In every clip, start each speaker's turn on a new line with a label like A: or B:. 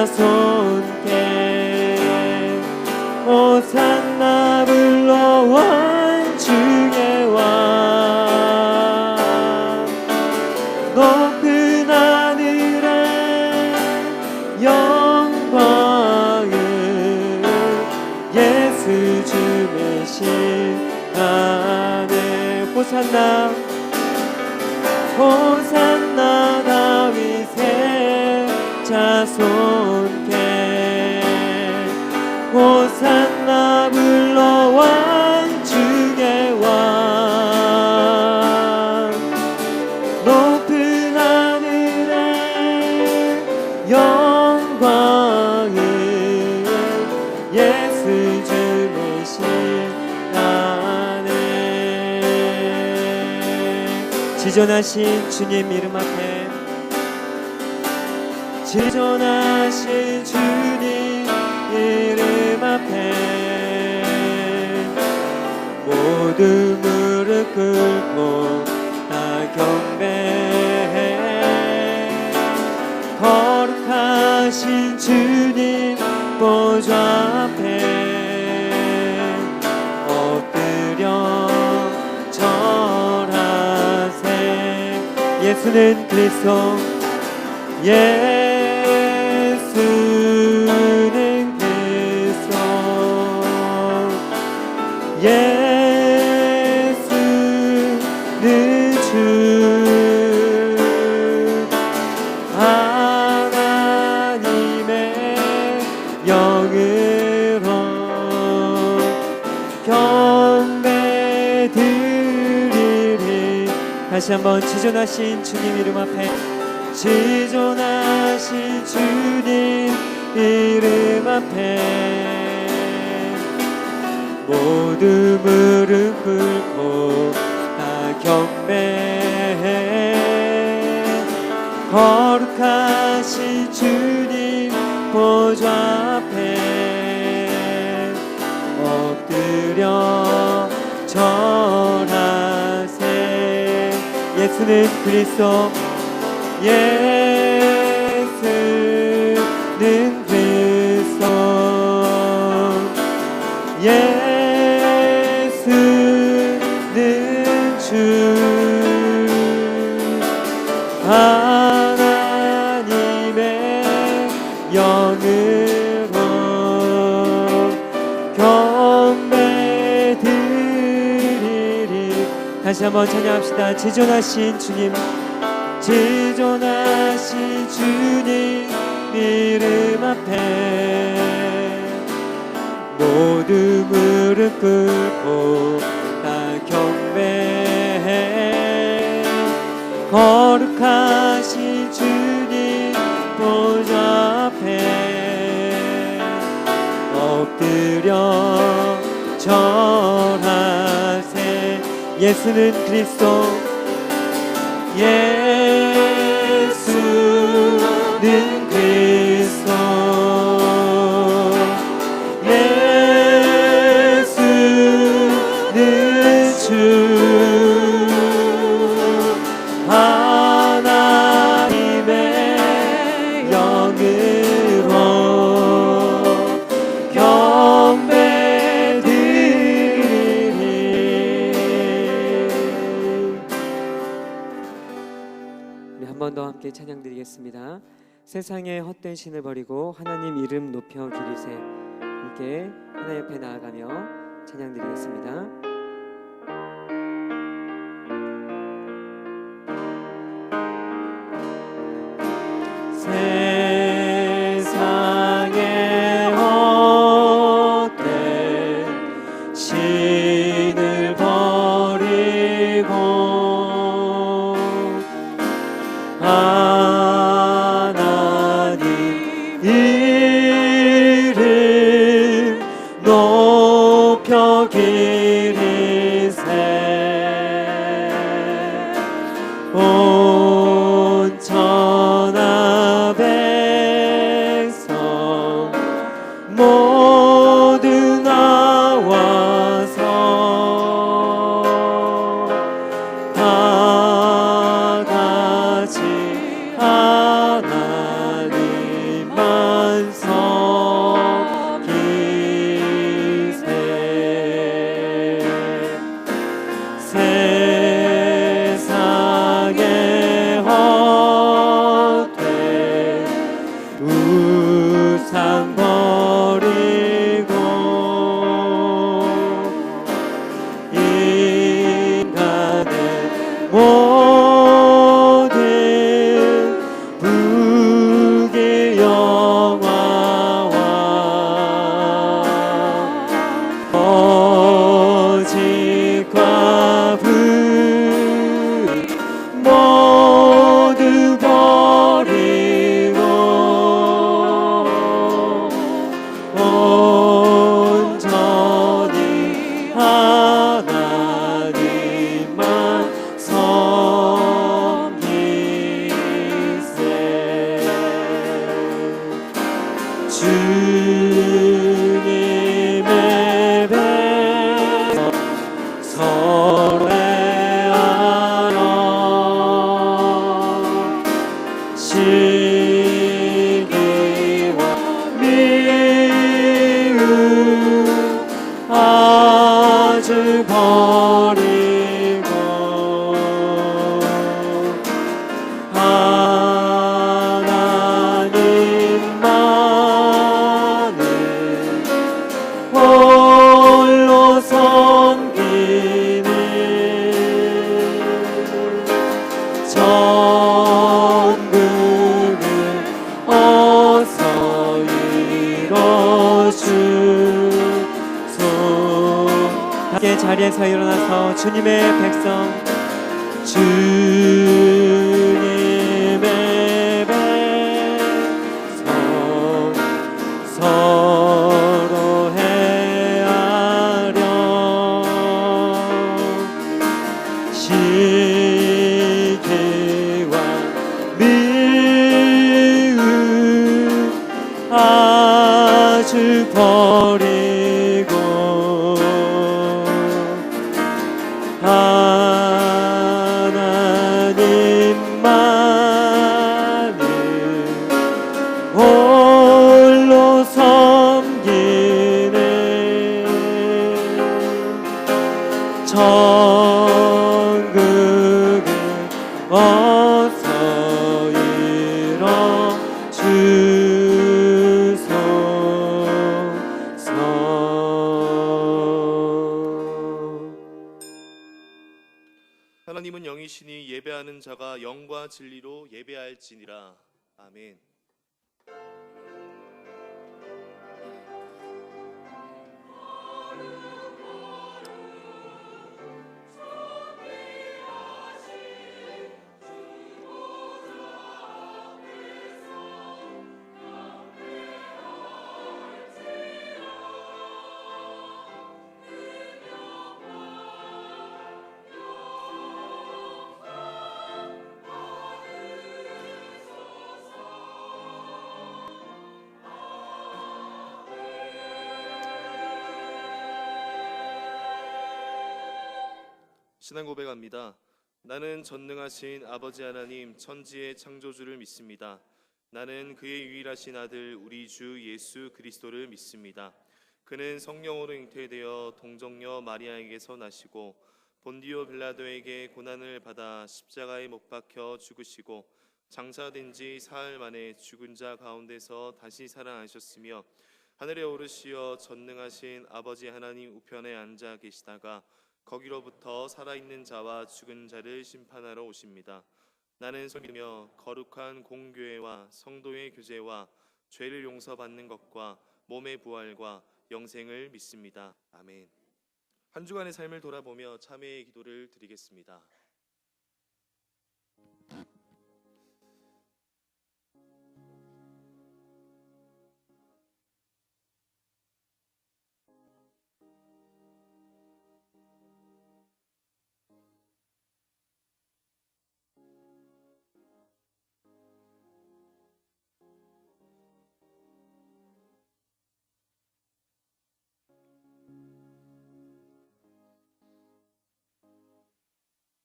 A: 자손께 호산나 불러온 주의 왕 높은 하늘에 영광을 예수 주 메시아네 호산나 호산나 다윗의 자손께 호산나 불러온 주의 왕 높은 하늘에 영광을 예수 주 메시아네 지존하신 주님 이름 앞에 지존하신 주님 이름 앞에 모두 무릎 꿇고 다 경배해 거룩하신 주님 보좌 앞에 엎드려 절하세 예수는 그리스도 예수는 그리스도 예수는 주 하나님의 영으로 경배드리리 다시 한번 지존하신 주님 이름 앞에 지존하신 주님 이름 앞에 모두 무릎 꿇고 다 경배해 거룩하신 주님 보좌 앞에 엎드려 절하세 예수는 그리스도 예수는 그리스도 예수는 주 하나님의 영으로 경배드리리 다시 한번 찬양합시다. 지존하신 주님 지존하신 주님 이름 앞에 모두 무릎 꿇고 다 경배해 거룩하신 주님 보좌 앞에 엎드려 절하세 예수는 그리스도 예수는 그리스도 예수는 주 하나님의 영으로 경배드리리 우리 한 번 더 함께 찬양드리겠습니다. 세상의 헛된 신을 버리고 하나님 이름 높여 기리세 함께 하나님 옆에 나아가며 찬양드리겠습니다. 세상의 헛된 신을 버리고 하나님 이름 높여 기리세 온 천하 백성 모두 나와서 다 같이 하나님만 시기와 미움 아주 버리고 하나님만을 홀로 섬기는 전국을 어서 이뤄주소. 함께 자리에서 일어나서 주님의 백성 주님의 백성 서로 헤아려 시기와 미움 아주 버리고 하나님만을 홀로 섬기는 천국을 어서 이뤄주소서.
B: 하나님은 영이시니 예배하는 자가 영과 진리로 예배할지니라. 아멘. 신앙 고백합니다. 나는 전능하신 아버지 하나님 천지의 창조주를 믿습니다. 나는 그의 유일하신 아들 우리 주 예수 그리스도를 믿습니다. 그는 성령으로 잉태되어 동정녀 마리아에게서 나시고 본디오 빌라도에게 고난을 받아 십자가에 못 박혀 죽으시고 장사된 지 사흘 만에 죽은 자 가운데서 다시 살아나셨으며 하늘에 오르시어 전능하신 아버지 하나님 우편에 앉아 계시다가 거기로부터 살아있는 자와 죽은 자를 심판하러 오십니다. 나는 믿으며 거룩한 공교회와 성도의 교제와 죄를 용서받는 것과 몸의 부활과 영생을 믿습니다. 아멘. 한 주간의 삶을 돌아보며 참회의 기도를 드리겠습니다.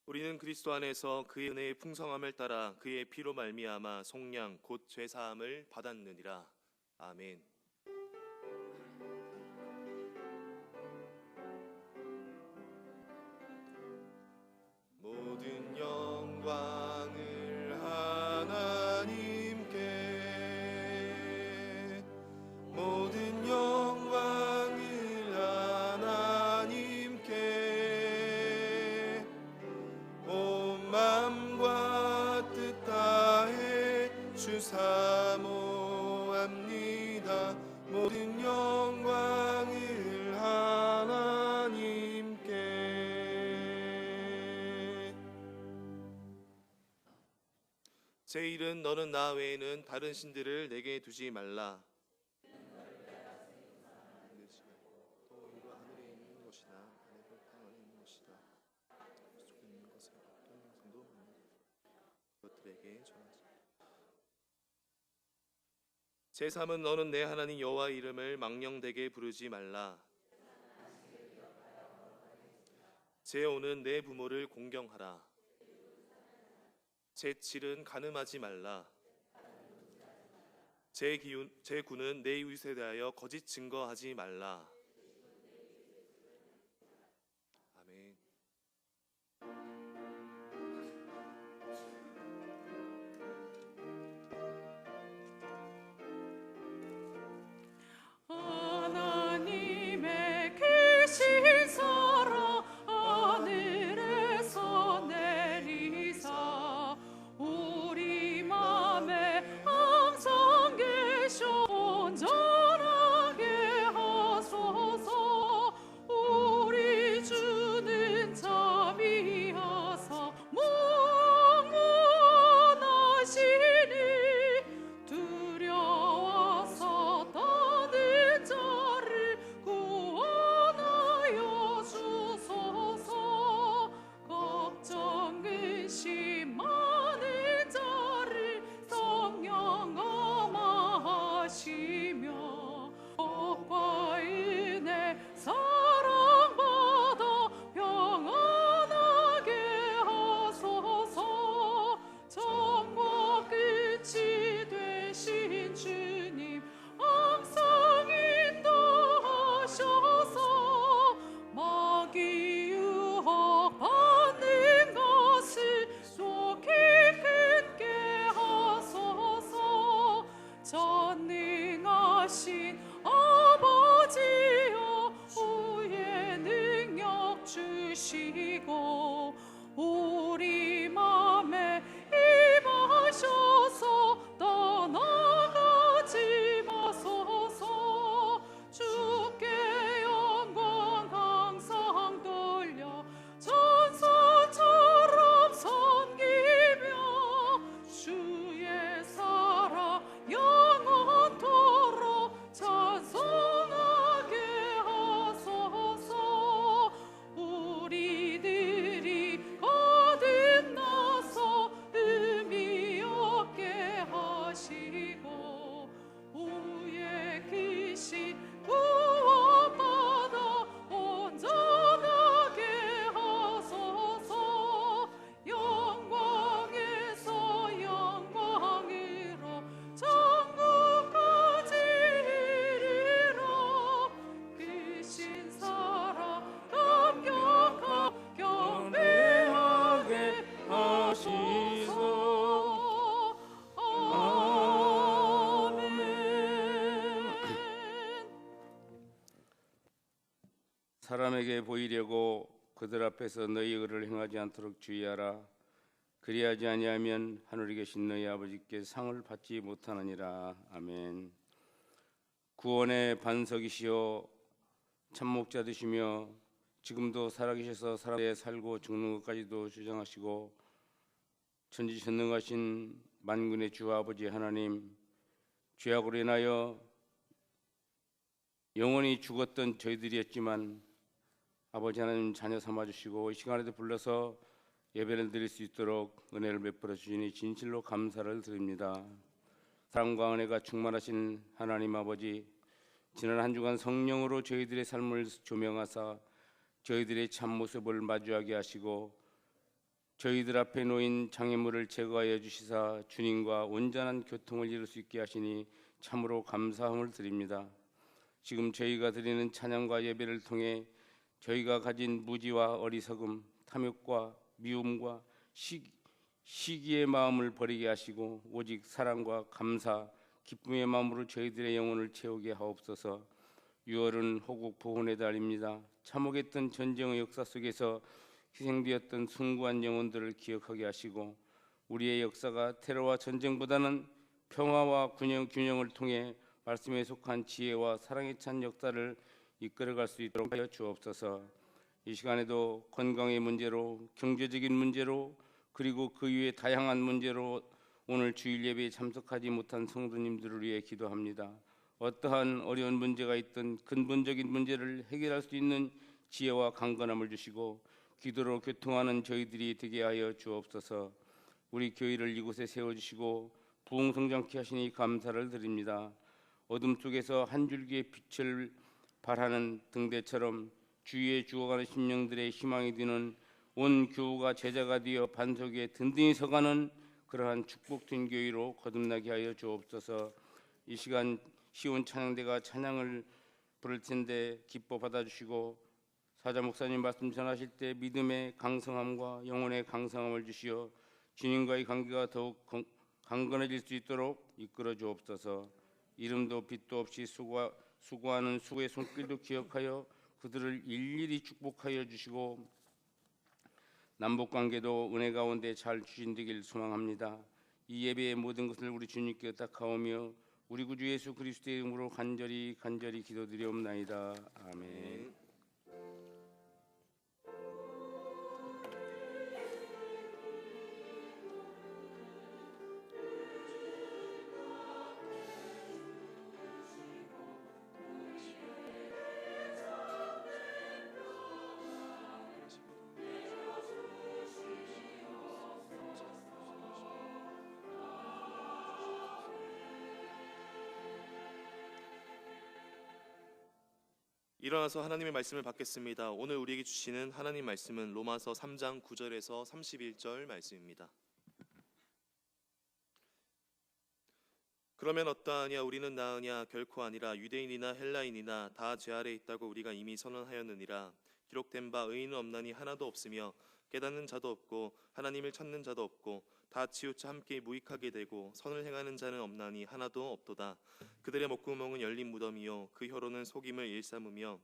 B: 우리는 그리스도 안에서 그의 은혜의 풍성함을 따라 그의 피로 말미암아 속량 곧 죄사함을 받았느니라. 아멘. 모든 영광을 하나님께, 모든 영광을 하나님께, 온 맘과 뜻 다해 주 사모합니다. 모든 영광을 하나님께. 제 일은 너는 나 외에는 다른 신들을 내게 두지 말라. 제3은 너는 내 하나님 여호와 이름을 망령되게 부르지 말라. 제5는 내 부모를 공경하라. 제7은 간음하지 말라. 제 구는 내 이웃에 대하여 거짓 증거하지 말라. 아멘.
C: 하나님의 크신 사랑 하늘에서 내리사 우리 맘에 항상 계셔 온전하게 하소서. 우리 주는 자비하사 무궁하시니 두려워서 떠는 자를 구원하여 주소서. 걱정 근심 많은 자를 성령 엄하시며 복과 은혜 사랑받아 평안하게 하소서. 처음과 끝이 되신 주님 항상 인도하셔서 마귀 유혹 받는 것을 속히 끊게 하소서. 전능하신 아버지여 후에 능력 주시고 우리 맘에 임하셔서 떠나가지 마소서. 주께 영광 항상 돌려 천사처럼 섬기며 주의 사랑 영원토록 찬송하게 하소서. 우리들이 거듭나서 의미 없게 하시고 후에 귀신 구원받아 온전하게 하소서. 영광에서 영광으로 천국까지 이르러 크신 사랑 감격하고 경배하게 하시소. 아멘.
D: 사람에게 보이려고 그들 앞에서 너희 의를 행하지 않도록 주의하라. 그리하지 아니하면 하늘에 계신 너희 아버지께 상을 받지 못하느니라. 아멘. 구원의 반석이시여 참목자 되시며 지금도 살아계셔서 사람에 살고 죽는 것까지도 주장하시고 천지전능하신 만군의 주 아버지 하나님, 죄악으로 인하여 영원히 죽었던 저희들이었지만 아버지 하나님 자녀 삼아주시고 이 시간에도 불러서 예배를 드릴 수 있도록 은혜를 베풀어 주시니 진실로 감사를 드립니다. 사랑과 은혜가 충만하신 하나님 아버지, 지난 한 주간 성령으로 저희들의 삶을 조명하사 저희들의 참모습을 마주하게 하시고 저희들 앞에 놓인 장애물을 제거하여 주시사 주님과 온전한 교통을 이룰 수 있게 하시니 참으로 감사함을 드립니다. 지금 저희가 드리는 찬양과 예배를 통해 저희가 가진 무지와 어리석음, 탐욕과 미움과 시기의 마음을 버리게 하시고 오직 사랑과 감사, 기쁨의 마음으로 저희들의 영혼을 채우게 하옵소서. 6월은 호국 보훈의 달입니다. 참혹했던 전쟁의 역사 속에서 희생되었던 숭고한 영혼들을 기억하게 하시고 우리의 역사가 테러와 전쟁보다는 평화와 균형을 통해 말씀에 속한 지혜와 사랑에 찬 역사를 이끌어갈 수 있도록 하여 주옵소서. 이 시간에도 건강의 문제로, 경제적인 문제로, 그리고 그 이외의 다양한 문제로 오늘 주일 예배에 참석하지 못한 성도님들을 위해 기도합니다. 어떠한 어려운 문제가 있든 근본적인 문제를 해결할 수 있는 지혜와 강건함을 주시고 기도로 교통하는 저희들이 되게 하여 주옵소서. 우리 교회를 이곳에 세워주시고 부흥성장케 하시니 감사를 드립니다. 어둠 속에서 한 줄기의 빛을 발하는 등대처럼 주위에 죽어가는 심령들의 희망이 되는 온 교우가 제자가 되어 반석 위에 든든히 서가는 그러한 축복된 교회로 거듭나게 하여 주옵소서. 이 시간 시온 찬양대가 찬양을 부를 텐데 기뻐 받아주시고 사자 목사님 말씀 전하실 때 믿음의 강성함과 영혼의 강성함을 주시어 주님과의 관계가 더욱 강건해질 수 있도록 이끌어 주옵소서. 이름도 빛도 없이 수고하는 수고의 손길도 기억하여 그들을 일일이 축복하여 주시고 남북관계도 은혜 가운데 잘 추진되길 소망합니다. 이 예배의 모든 것을 우리 주님께 의탁하오며 우리 구주 예수 그리스도의 이름으로 간절히 기도드리옵나이다. 아멘.
B: 일어나서 하나님의 말씀을 받겠습니다. 오늘 우리에게 주시는 하나님 말씀은 로마서 3장 9절에서 31절 말씀입니다. 그러면 어떠하냐? 우리는 나으냐? 결코 아니라. 유대인이나 헬라인이나 다 죄 아래 있다고 우리가 이미 선언하였느니라. 기록된 바 의인은 없나니 하나도 없으며 깨닫는 자도 없고 하나님을 찾는 자도 없고 다 치우쳐 함께 무익하게 되고 선을 행하는 자는 없나니 하나도 없도다. 그들의 목구멍은 열린 무덤이요 그 혀로는 속임을 일삼으며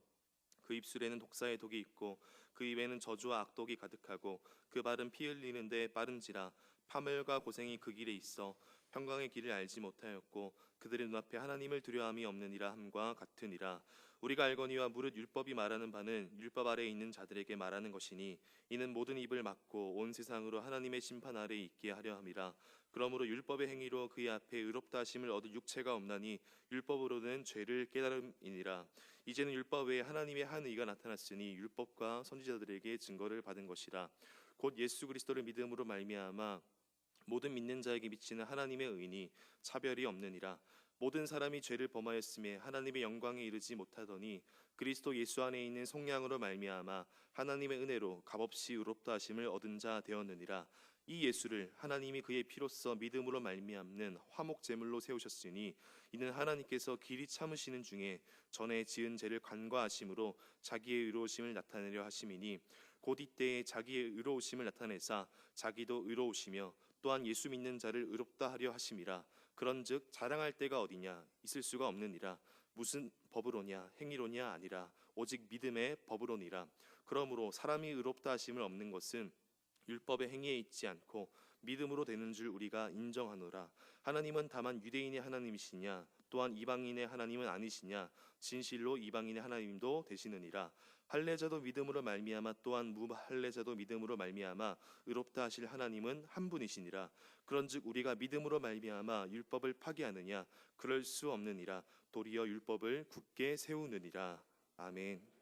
B: 그 입술에는 독사의 독이 있고 그 입에는 저주와 악독이 가득하고 그 발은 피 흘리는데 빠른지라. 파멸과 고생이 그 길에 있어 평강의 길을 알지 못하였고 그들의 눈앞에 하나님을 두려움이 없느니라 함과 같으니라. 우리가 알거니와 무릇 율법이 말하는 바는 율법 아래에 있는 자들에게 말하는 것이니 이는 모든 입을 막고 온 세상으로 하나님의 심판 아래에 있게 하려 함이라. 그러므로 율법의 행위로 그의 앞에 의롭다 하심을 얻을 육체가 없나니 율법으로는 죄를 깨달음이니라. 이제는 율법 외에 하나님의 한 의가 나타났으니 율법과 선지자들에게 증거를 받은 것이라. 곧 예수 그리스도를 믿음으로 말미암아 모든 믿는 자에게 미치는 하나님의 의니 차별이 없느니라. 모든 사람이 죄를 범하였음에 하나님의 영광에 이르지 못하더니 그리스도 예수 안에 있는 속량으로 말미암아 하나님의 은혜로 값없이 의롭다 하심을 얻은 자 되었느니라. 이 예수를 하나님이 그의 피로써 믿음으로 말미암는 화목 제물로 세우셨으니 이는 하나님께서 길이 참으시는 중에 전에 지은 죄를 간과하심으로 자기의 의로우심을 나타내려 하심이니 곧 이때에 자기의 의로우심을 나타내사 자기도 의로우시며 또한 예수 믿는 자를 의롭다 하려 하심이라. 그런즉 자랑할 때가 어디냐? 있을 수가 없느니라. 무슨 법으로냐? 행위로냐? 아니라 오직 믿음의 법으로니라. 그러므로 사람이 의롭다 하심을 얻는 것은 율법의 행위에 있지 않고 믿음으로 되는 줄 우리가 인정하노라. 하나님은 다만 유대인의 하나님이시냐? 또한 이방인의 하나님은 아니시냐? 진실로 이방인의 하나님도 되시느니라. 할례자도 믿음으로 말미암아 또한 무할례자도 믿음으로 말미암아 의롭다 하실 하나님은 한 분이시니라. 그런즉 우리가 믿음으로 말미암아 율법을 파기하느냐? 그럴 수 없느니라. 도리어 율법을 굳게 세우느니라. 아멘.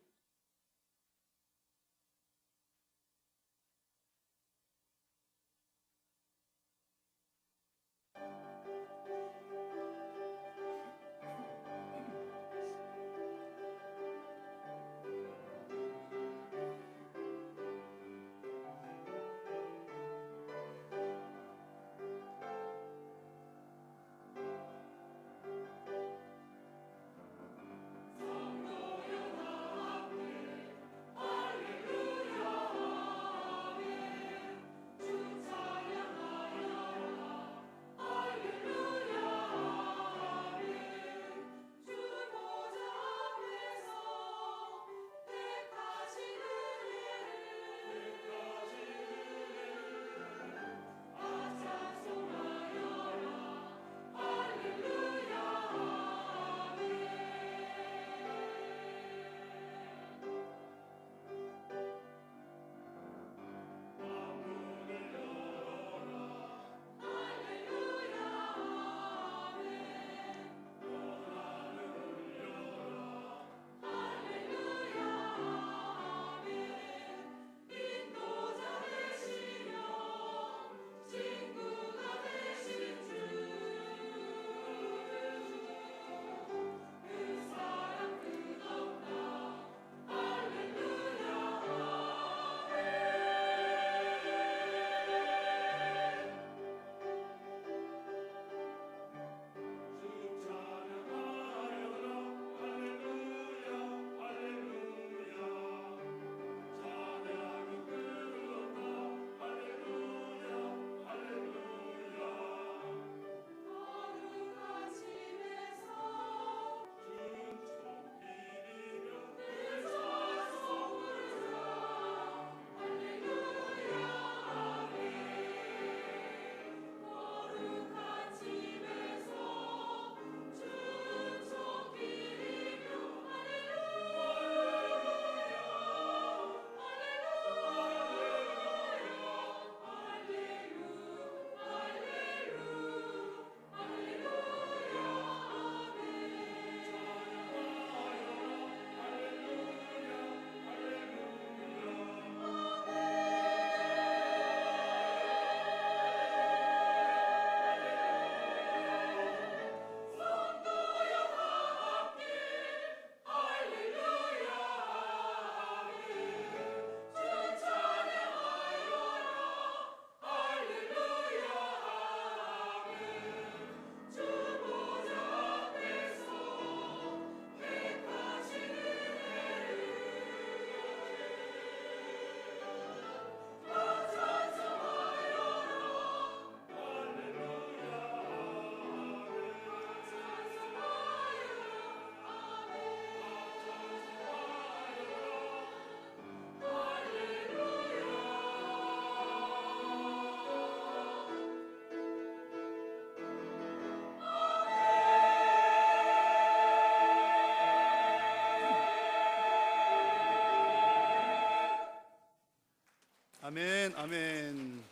E: 아멘, 아멘.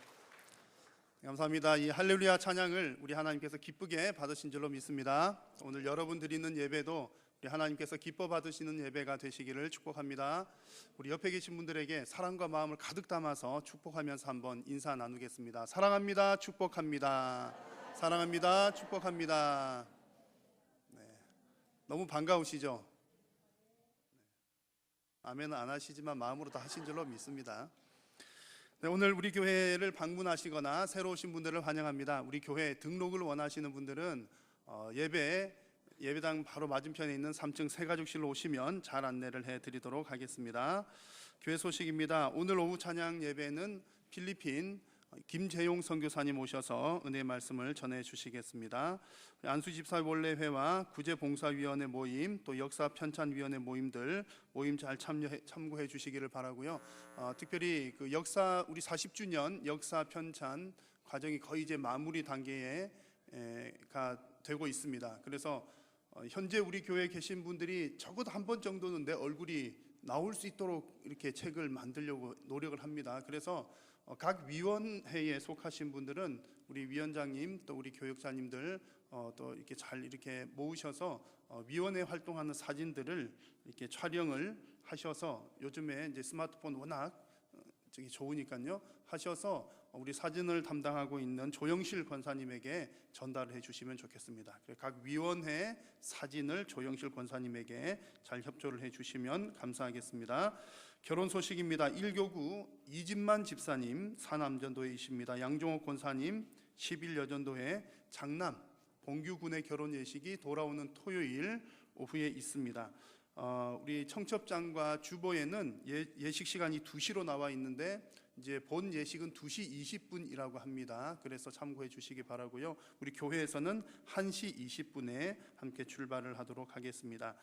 E: 감사합니다. 이 할렐루야 찬양을 우리 하나님께서 기쁘게 받으신 줄로 믿습니다. 오늘 여러분 드리는 예배도 우리 하나님께서 기뻐 받으시는 예배가 되시기를 축복합니다. 우리 옆에 계신 분들에게 사랑과 마음을 가득 담아서 축복하면서 한번 인사 나누겠습니다. 사랑합니다. 축복합니다. 사랑합니다. 축복합니다. 네. 너무 반가우시죠? 아멘은 안 하시지만 마음으로 다 하신 줄로 믿습니다. 네, 오늘 우리 교회를 방문하시거나 새로 오신 분들을 환영합니다. 우리 교회 등록을 원하시는 분들은 예배당 바로 맞은편에 있는 3층 새가족실로 오시면 잘 안내를 해드리도록 하겠습니다. 교회 소식입니다. 오늘 오후 찬양 예배는 필리핀 김재용 선교사님 오셔서 은혜의 말씀을 전해 주시겠습니다. 안수집사 원례회와 구제봉사위원회 모임, 또 역사편찬위원회 모임 잘 참고해 주시기를 바라고요. 특별히 그 우리 40주년 역사편찬 과정이 거의 이제 마무리 단계가 되고 있습니다. 그래서 현재 우리 교회에 계신 분들이 적어도 한 번 정도는 내 얼굴이 나올 수 있도록 이렇게 책을 만들려고 노력을 합니다. 그래서 각 위원회에 속하신 분들은 우리 위원장님 또 우리 교육자님들 또 이렇게 잘 이렇게 모으셔서 위원회 활동하는 사진들을 이렇게 촬영을 하셔서 요즘에 이제 스마트폰 워낙 좋으니까요 하셔서 우리 사진을 담당하고 있는 조영실 권사님에게 전달해 주시면 좋겠습니다. 각 위원회 사진을 조영실 권사님에게 잘 협조를 해 주시면 감사하겠습니다. 결혼 소식입니다. 1교구 이진만 집사님 사남전도회이십니다. 양종옥 권사님 11여전도회 장남 봉규군의 결혼 예식이 돌아오는 토요일 오후에 있습니다. 우리 청첩장과 주보에는 예식 시간이 2시로 나와 있는데 이제 본 예식은 2시 20분이라고 합니다. 그래서 참고해 주시기 바라고요. 우리 교회에서는 1시 20분에 함께 출발을 하도록 하겠습니다.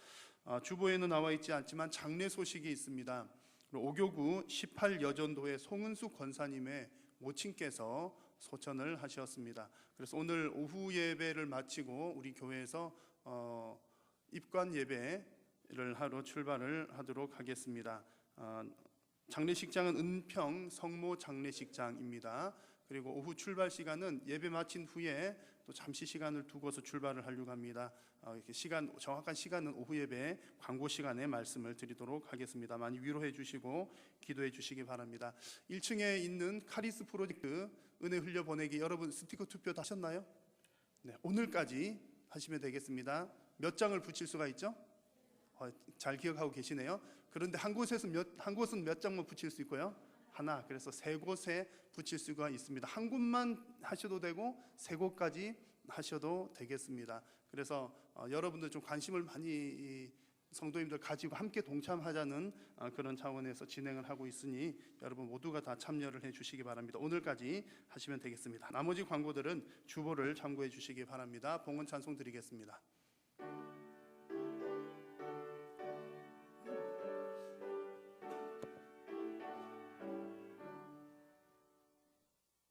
E: 주보에는 나와 있지 않지만 장례 소식이 있습니다. 5교구 18여전도회 송은수 권사님의 모친께서 소천을 하셨습니다. 그래서 오늘 오후 예배를 마치고 우리 교회에서 입관 예배를 하러 출발을 하도록 하겠습니다. 장례식장은 은평 성모 장례식장입니다. 그리고 오후 출발 시간은 예배 마친 후에 또 잠시 시간을 두고서 출발을 하려고 합니다. 이렇게 정확한 시간은 오후 예배 광고 시간에 말씀을 드리도록 하겠습니다. 많이 위로해 주시고 기도해 주시기 바랍니다. 1층에 있는 카리스 프로젝트 은혜 흘려 보내기 여러분 스티커 투표 다 하셨나요? 네, 오늘까지 하시면 되겠습니다. 몇 장을 붙일 수가 있죠? 잘 기억하고 계시네요. 그런데 한 곳은 몇 장만 붙일 수 있고요. 하나, 그래서 3곳에 붙일 수가 있습니다. 한 곳만 하셔도 되고 3곳까지 하셔도 되겠습니다. 그래서 여러분들 좀 관심을 많이 성도님들 가지고 함께 동참하자는 그런 차원에서 진행을 하고 있으니 여러분 모두가 다 참여를 해 주시기 바랍니다. 오늘까지 하시면 되겠습니다. 나머지 광고들은 주보를 참고해 주시기 바랍니다. 봉헌 찬송 드리겠습니다.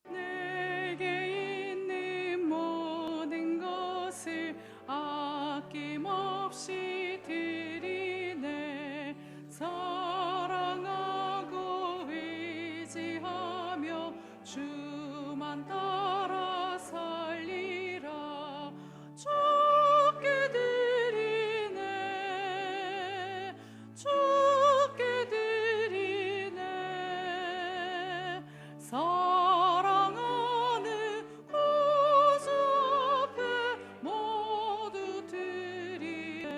C: 내게 있는 모든 것을 아낌없이 드리네. 사랑하고 의지하며 주만 따라 살리라. 주께 드리네. 주께 드리네. 사랑하는 구주 앞에 모두 드리네.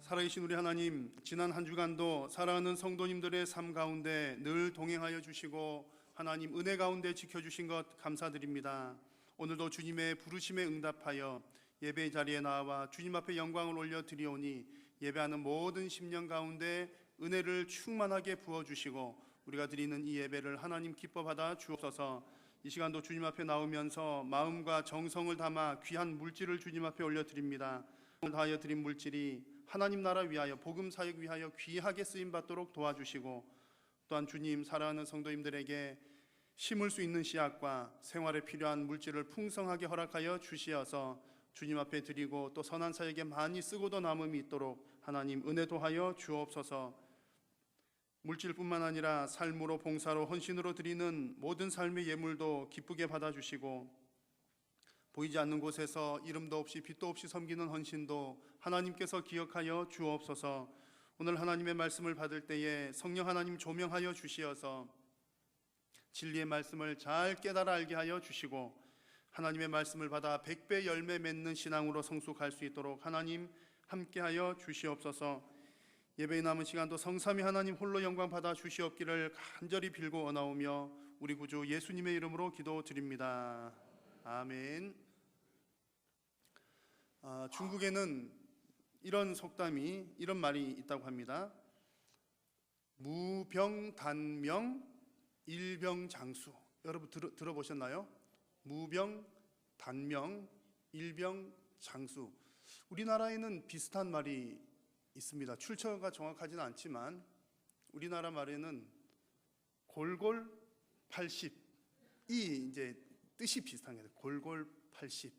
E: 살아계신 우리 하나님, 지난 한 주간도 사랑하는 성도님들의 삶 가운데 늘 동행하여 주시고 하나님 은혜 가운데 지켜주신 것 감사드립니다. 오늘도 주님의 부르심에 응답하여 예배 자리에 나와 주님 앞에 영광을 올려드리오니 예배하는 모든 심령 가운데 은혜를 충만하게 부어주시고 우리가 드리는 이 예배를 하나님 기뻐 받아 주옵소서. 이 시간도 주님 앞에 나오면서 마음과 정성을 담아 귀한 물질을 주님 앞에 올려드립니다. 오늘 다하여 드린 물질이 하나님 나라 위하여 복음 사역 위하여 귀하게 쓰임 받도록 도와주시고 또한 주님 사랑하는 성도님들에게 심을 수 있는 씨앗과 생활에 필요한 물질을 풍성하게 허락하여 주시어서 주님 앞에 드리고 또 선한 사역에 많이 쓰고도 남음이 있도록 하나님 은혜 도하여 주옵소서. 물질뿐만 아니라 삶으로, 봉사로, 헌신으로 드리는 모든 삶의 예물도 기쁘게 받아주시고, 보이지 않는 곳에서 이름도 없이 빛도 없이 섬기는 헌신도 하나님께서 기억하여 주옵소서. 오늘 하나님의 말씀을 받을 때에 성령 하나님 조명하여 주시어서 진리의 말씀을 잘 깨달아 알게 하여 주시고, 하나님의 말씀을 받아 100배 열매 맺는 신앙으로 성숙할 수 있도록 하나님 함께하여 주시옵소서. 예배의 남은 시간도 성삼위 하나님 홀로 영광 받아 주시옵기를 간절히 빌고 원하오며 우리 구주 예수님의 이름으로 기도드립니다. 아멘. 중국에는 이런 속담이, 이런 말이 있다고 합니다. 무병단명 일병장수. 여러분 들어보셨나요? 무병단명 일병장수. 우리나라에는 비슷한 말이 있습니다. 출처가 정확하지는 않지만 우리나라 말에는 골골 80이 이제 뜻이 비슷한 게 골골 80.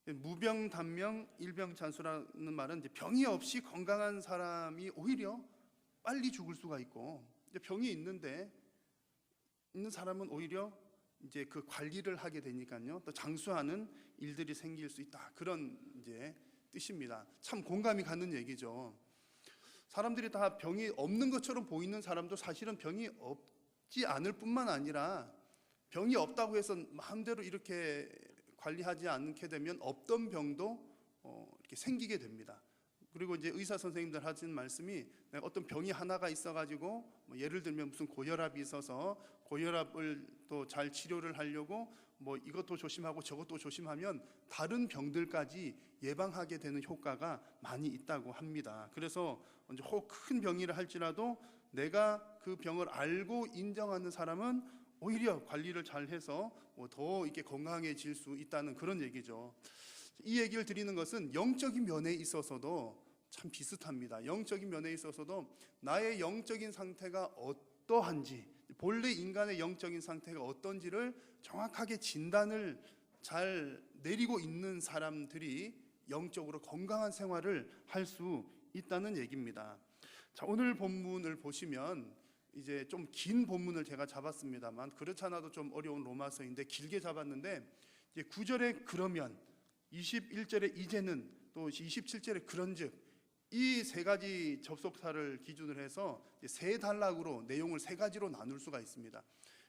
E: 무병단명 일병장수라는 말은 이제 병이 없이 건강한 사람이 오히려 빨리 죽을 수가 있고, 이제 병이 있는 사람은 오히려 이제 그 관리를 하게 되니까요, 또 장수하는 일들이 생길 수 있다. 그런 이제 뜻입니다. 참 공감이 가는 얘기죠. 사람들이 다 병이 없는 것처럼 보이는 사람도 사실은 병이 없지 않을 뿐만 아니라 병이 없다고 해서 마음대로 이렇게 관리하지 않게 되면 없던 병도 이렇게 생기게 됩니다. 그리고 이제 의사 선생님들 하시는 말씀이, 내가 어떤 병이 하나가 있어가지고 뭐 예를 들면 무슨 고혈압이 있어서 고혈압을 또 잘 치료를 하려고 뭐 이것도 조심하고 저것도 조심하면 다른 병들까지 예방하게 되는 효과가 많이 있다고 합니다. 그래서 이제 혹 큰 병이라 할지라도 내가 그 병을 알고 인정하는 사람은 오히려 관리를 잘 해서 더 이렇게 건강해질 수 있다는 그런 얘기죠. 이 얘기를 드리는 것은 영적인 면에 있어서도 참 비슷합니다. 영적인 면에 있어서도 나의 영적인 상태가 어떠한지, 본래 인간의 영적인 상태가 어떤지를 정확하게 진단을 잘 내리고 있는 사람들이 영적으로 건강한 생활을 할 수 있다는 얘기입니다. 자, 오늘 본문을 보시면 이제 좀 긴 본문을 제가 잡았습니다만, 그렇지 않아도 좀 어려운 로마서인데 길게 잡았는데, 이제 9절에 그러면, 21절에 이제는, 또 27절에 그런즉, 이 세 가지 접속사를 기준으로 해서 세 단락으로 내용을 세 가지로 나눌 수가 있습니다.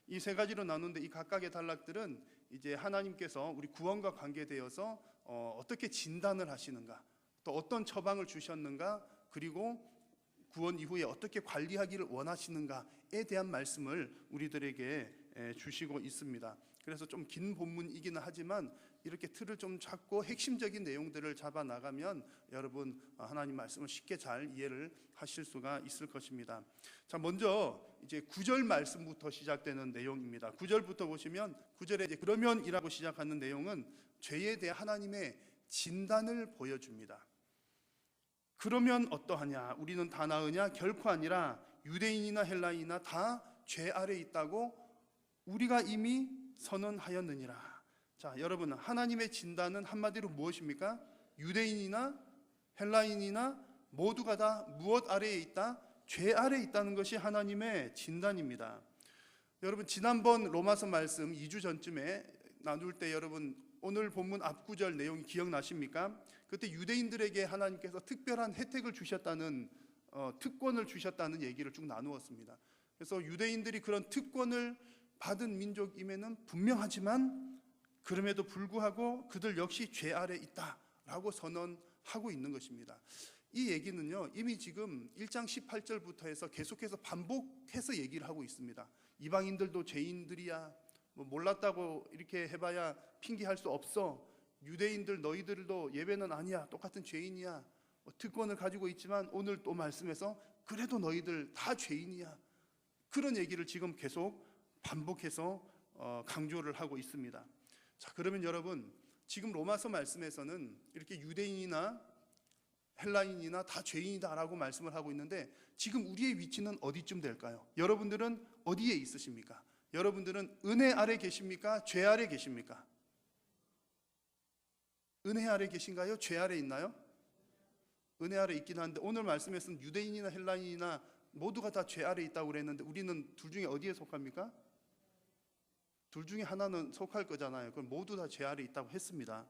E: 이 세 가지로 나누는데 이 각각의 단락들은 이제 하나님께서 우리 구원과 관계되어서 어떻게 진단을 하시는가, 또 어떤 처방을 주셨는가, 그리고 구원 이후에 어떻게 관리하기를 원하시는가에 대한 말씀을 우리들에게 주시고 있습니다. 그래서 좀 긴 본문이기는 하지만 이렇게 틀을 좀 잡고 핵심적인 내용들을 잡아 나가면 여러분 하나님 말씀을 쉽게 잘 이해를 하실 수가 있을 것입니다. 자, 먼저 이제 9절 말씀부터 시작되는 내용입니다. 9절부터 보시면 9절에 이제 그러면이라고 시작하는 내용은 죄에 대한 하나님의 진단을 보여줍니다. 그러면 어떠하냐? 우리는 다 나으냐? 결코 아니라 유대인이나 헬라인이나 다 죄 아래 있다고 우리가 이미 선언하였느니라. 자, 여러분, 하나님의 진단은 한마디로 무엇입니까? 유대인이나 헬라인이나 모두가 다 무엇 아래에 있다? 죄 아래에 있다는 것이 하나님의 진단입니다. 여러분, 지난번 로마서 말씀 2주 전쯤에 나눌 때 여러분 오늘 본문 앞구절 내용이 기억나십니까? 그때 유대인들에게 하나님께서 특별한 혜택을 주셨다는 특권을 주셨다는 얘기를 쭉 나누었습니다. 그래서 유대인들이 그런 특권을 받은 민족임에는 분명하지만 그럼에도 불구하고 그들 역시 죄 아래 있다라고 선언하고 있는 것입니다. 이 얘기는요, 이미 지금 1장 18절부터 해서 계속해서 반복해서 얘기를 하고 있습니다. 이방인들도 죄인들이야, 뭐 몰랐다고 이렇게 해봐야 핑계할 수 없어, 유대인들 너희들도 예배는 아니야, 똑같은 죄인이야, 특권을 가지고 있지만 오늘 또 말씀에서 그래도 너희들 다 죄인이야, 그런 얘기를 지금 계속 반복해서 강조를 하고 있습니다. 자, 그러면 여러분, 지금 로마서 말씀에서는 이렇게 유대인이나 헬라인이나 다 죄인이다라고 말씀을 하고 있는데, 지금 우리의 위치는 어디쯤 될까요? 여러분들은 어디에 있으십니까? 여러분들은 은혜 아래 계십니까? 죄 아래 계십니까? 은혜 아래 계신가요? 죄 아래 있나요? 은혜 아래 있긴 한데, 오늘 말씀에서는 유대인이나 헬라인이나 모두가 다 죄 아래 있다고 그랬는데 우리는 둘 중에 어디에 속합니까? 둘 중에 하나는 속할 거잖아요. 그럼 모두 다 죄 아래 있다고 했습니다.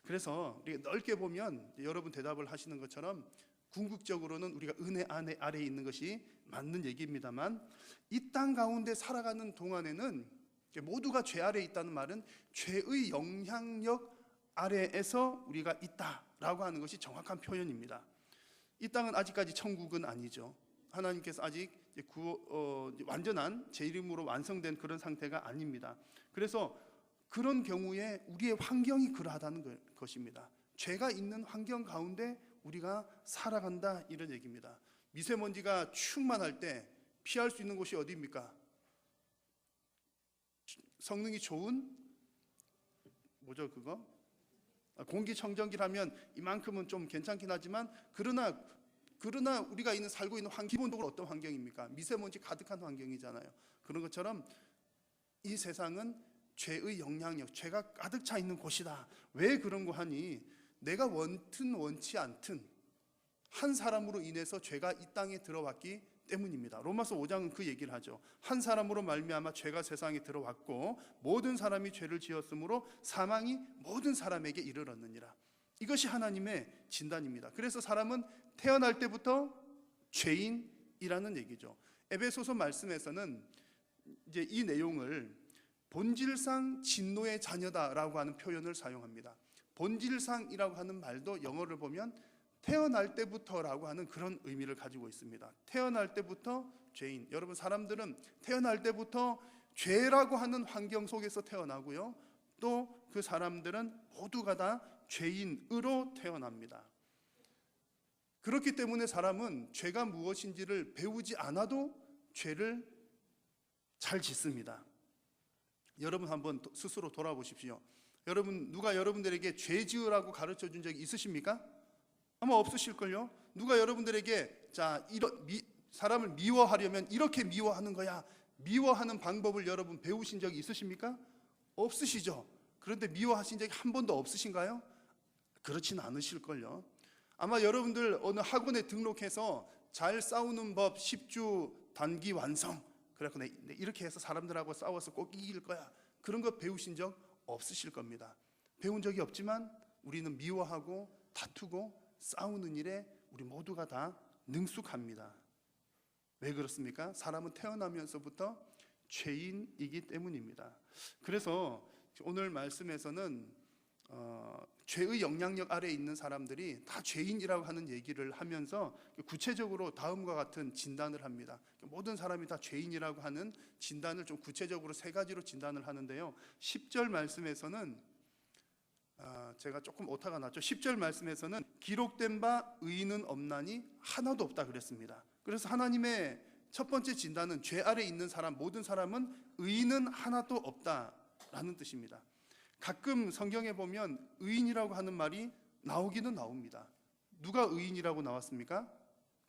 E: 그래서 우리가 넓게 보면 여러분 대답을 하시는 것처럼 궁극적으로는 우리가 은혜 아래에 있는 것이 맞는 얘기입니다만, 이 땅 가운데 살아가는 동안에는 모두가 죄 아래에 있다는 말은 죄의 영향력 아래에서 우리가 있다라고 하는 것이 정확한 표현입니다. 이 땅은 아직까지 천국은 아니죠. 하나님께서 아직 완전한 제 이름으로 완성된 그런 상태가 아닙니다. 그래서 그런 경우에 우리의 환경이 그러하다는 것입니다. 죄가 있는 환경 가운데 우리가 살아간다, 이런 얘기입니다. 미세먼지가 충만할 때 피할 수 있는 곳이 어디입니까? 성능이 좋은 뭐죠 그거? 공기청정기라면 이만큼은 좀 괜찮긴 하지만 그러나 우리가 살고 있는 기본적으로 어떤 환경입니까? 미세먼지 가득한 환경이잖아요. 그런 것처럼 이 세상은 죄의 영향력, 죄가 가득 차 있는 곳이다. 왜 그런 거 하니? 내가 원든 원치 않든 한 사람으로 인해서 죄가 이 땅에 들어왔기 때문입니다. 로마서 5장은 그 얘기를 하죠. 한 사람으로 말미암아 죄가 세상에 들어왔고 모든 사람이 죄를 지었으므로 사망이 모든 사람에게 이르렀느니라. 이것이 하나님의 진단입니다. 그래서 사람은 태어날 때부터 죄인이라는 얘기죠. 에베소서 말씀에서는 이제 이 내용을 본질상 진노의 자녀다라고 하는 표현을 사용합니다. 본질상이라고 하는 말도 영어를 보면 태어날 때부터라고 하는 그런 의미를 가지고 있습니다. 태어날 때부터 죄인. 여러분, 사람들은 태어날 때부터 죄라고 하는 환경 속에서 태어나고요, 또 그 사람들은 모두가 다 죄인으로 태어납니다. 그렇기 때문에 사람은 죄가 무엇인지를 배우지 않아도 죄를 잘 짓습니다. 여러분 한번 스스로 돌아보십시오. 여러분, 누가 여러분들에게 죄 지으라고 가르쳐 준 적이 있으십니까? 아마 없으실걸요. 누가 여러분들에게 사람을 미워하려면 이렇게 미워하는 거야, 미워하는 방법을 여러분 배우신 적이 있으십니까? 없으시죠. 그런데 미워하신 적이 한 번도 없으신가요? 그렇지는 않으실걸요. 아마 여러분들 어느 학원에 등록해서 잘 싸우는 법 10주 단기 완성, 그래서 이렇게 해서 사람들하고 싸워서 꼭 이길 거야, 그런 거 배우신 적 없으실 겁니다. 배운 적이 없지만 우리는 미워하고 다투고 싸우는 일에 우리 모두가 다 능숙합니다. 왜 그렇습니까? 사람은 태어나면서부터 죄인이기 때문입니다. 그래서 오늘 말씀에서는 죄의 영향력 아래에 있는 사람들이 다 죄인이라고 하는 얘기를 하면서 구체적으로 다음과 같은 진단을 합니다. 모든 사람이 다 죄인이라고 하는 진단을 좀 구체적으로 세 가지로 진단을 하는데요, 10절 말씀에서는 제가 조금 오타가 났죠. 10절 말씀에서는 기록된 바 의인은 없나니 하나도 없다 그랬습니다. 그래서 하나님의 첫 번째 진단은 죄 아래에 있는 사람, 모든 사람은 의인은 하나도 없다라는 뜻입니다. 가끔 성경에 보면 의인이라고 하는 말이 나오기는 나옵니다. 누가 의인이라고 나왔습니까?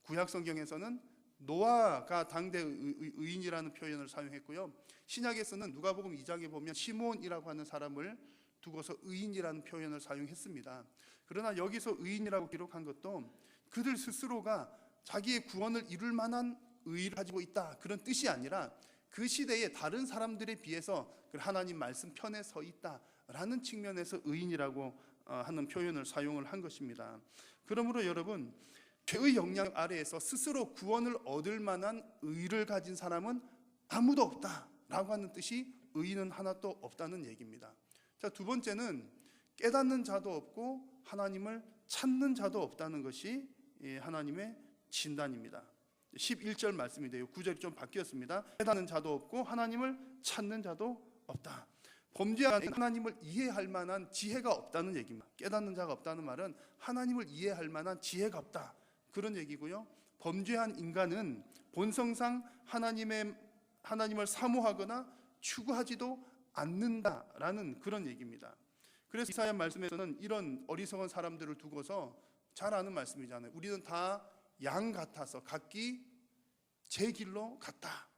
E: 구약 성경에서는 노아가 당대 의인이라는 표현을 사용했고요, 신약에서는 누가복음 2장에 보면 시몬이라고 하는 사람을 두고서 의인이라는 표현을 사용했습니다. 그러나 여기서 의인이라고 기록한 것도 그들 스스로가 자기의 구원을 이룰 만한 의의를 가지고 있다, 그런 뜻이 아니라 그 시대의 다른 사람들에 비해서 하나님 말씀 편에 서 있다라는 측면에서 의인이라고 하는 표현을 사용을 한 것입니다. 그러므로 여러분, 죄의 영향 아래에서 스스로 구원을 얻을 만한 의의를 가진 사람은 아무도 없다라고 하는 뜻이 의인은 하나도 없다는 얘기입니다. 자, 두 번째는 깨닫는 자도 없고 하나님을 찾는 자도 없다는 것이 하나님의 진단입니다. 11절 말씀인데요, 9절이 좀 바뀌었습니다. 깨닫는 자도 없고 하나님을 찾는 자도 없다. 범죄한 하나님을 이해할 만한 지혜가 없다는 얘기입니다. 깨닫는 자가 없다는 말은 하나님을 이해할 만한 지혜가 없다, 그런 얘기고요. 범죄한 인간은 본성상 하나님을 사모하거나 추구하지도 않는다라는 그런 얘기입니다. 그래서 이사야 말씀에서는 이런 어리석은 사람들을 두고서 잘 아는 말씀이잖아요. 우리는 다 양 같아서 각기 제 길로 갔다.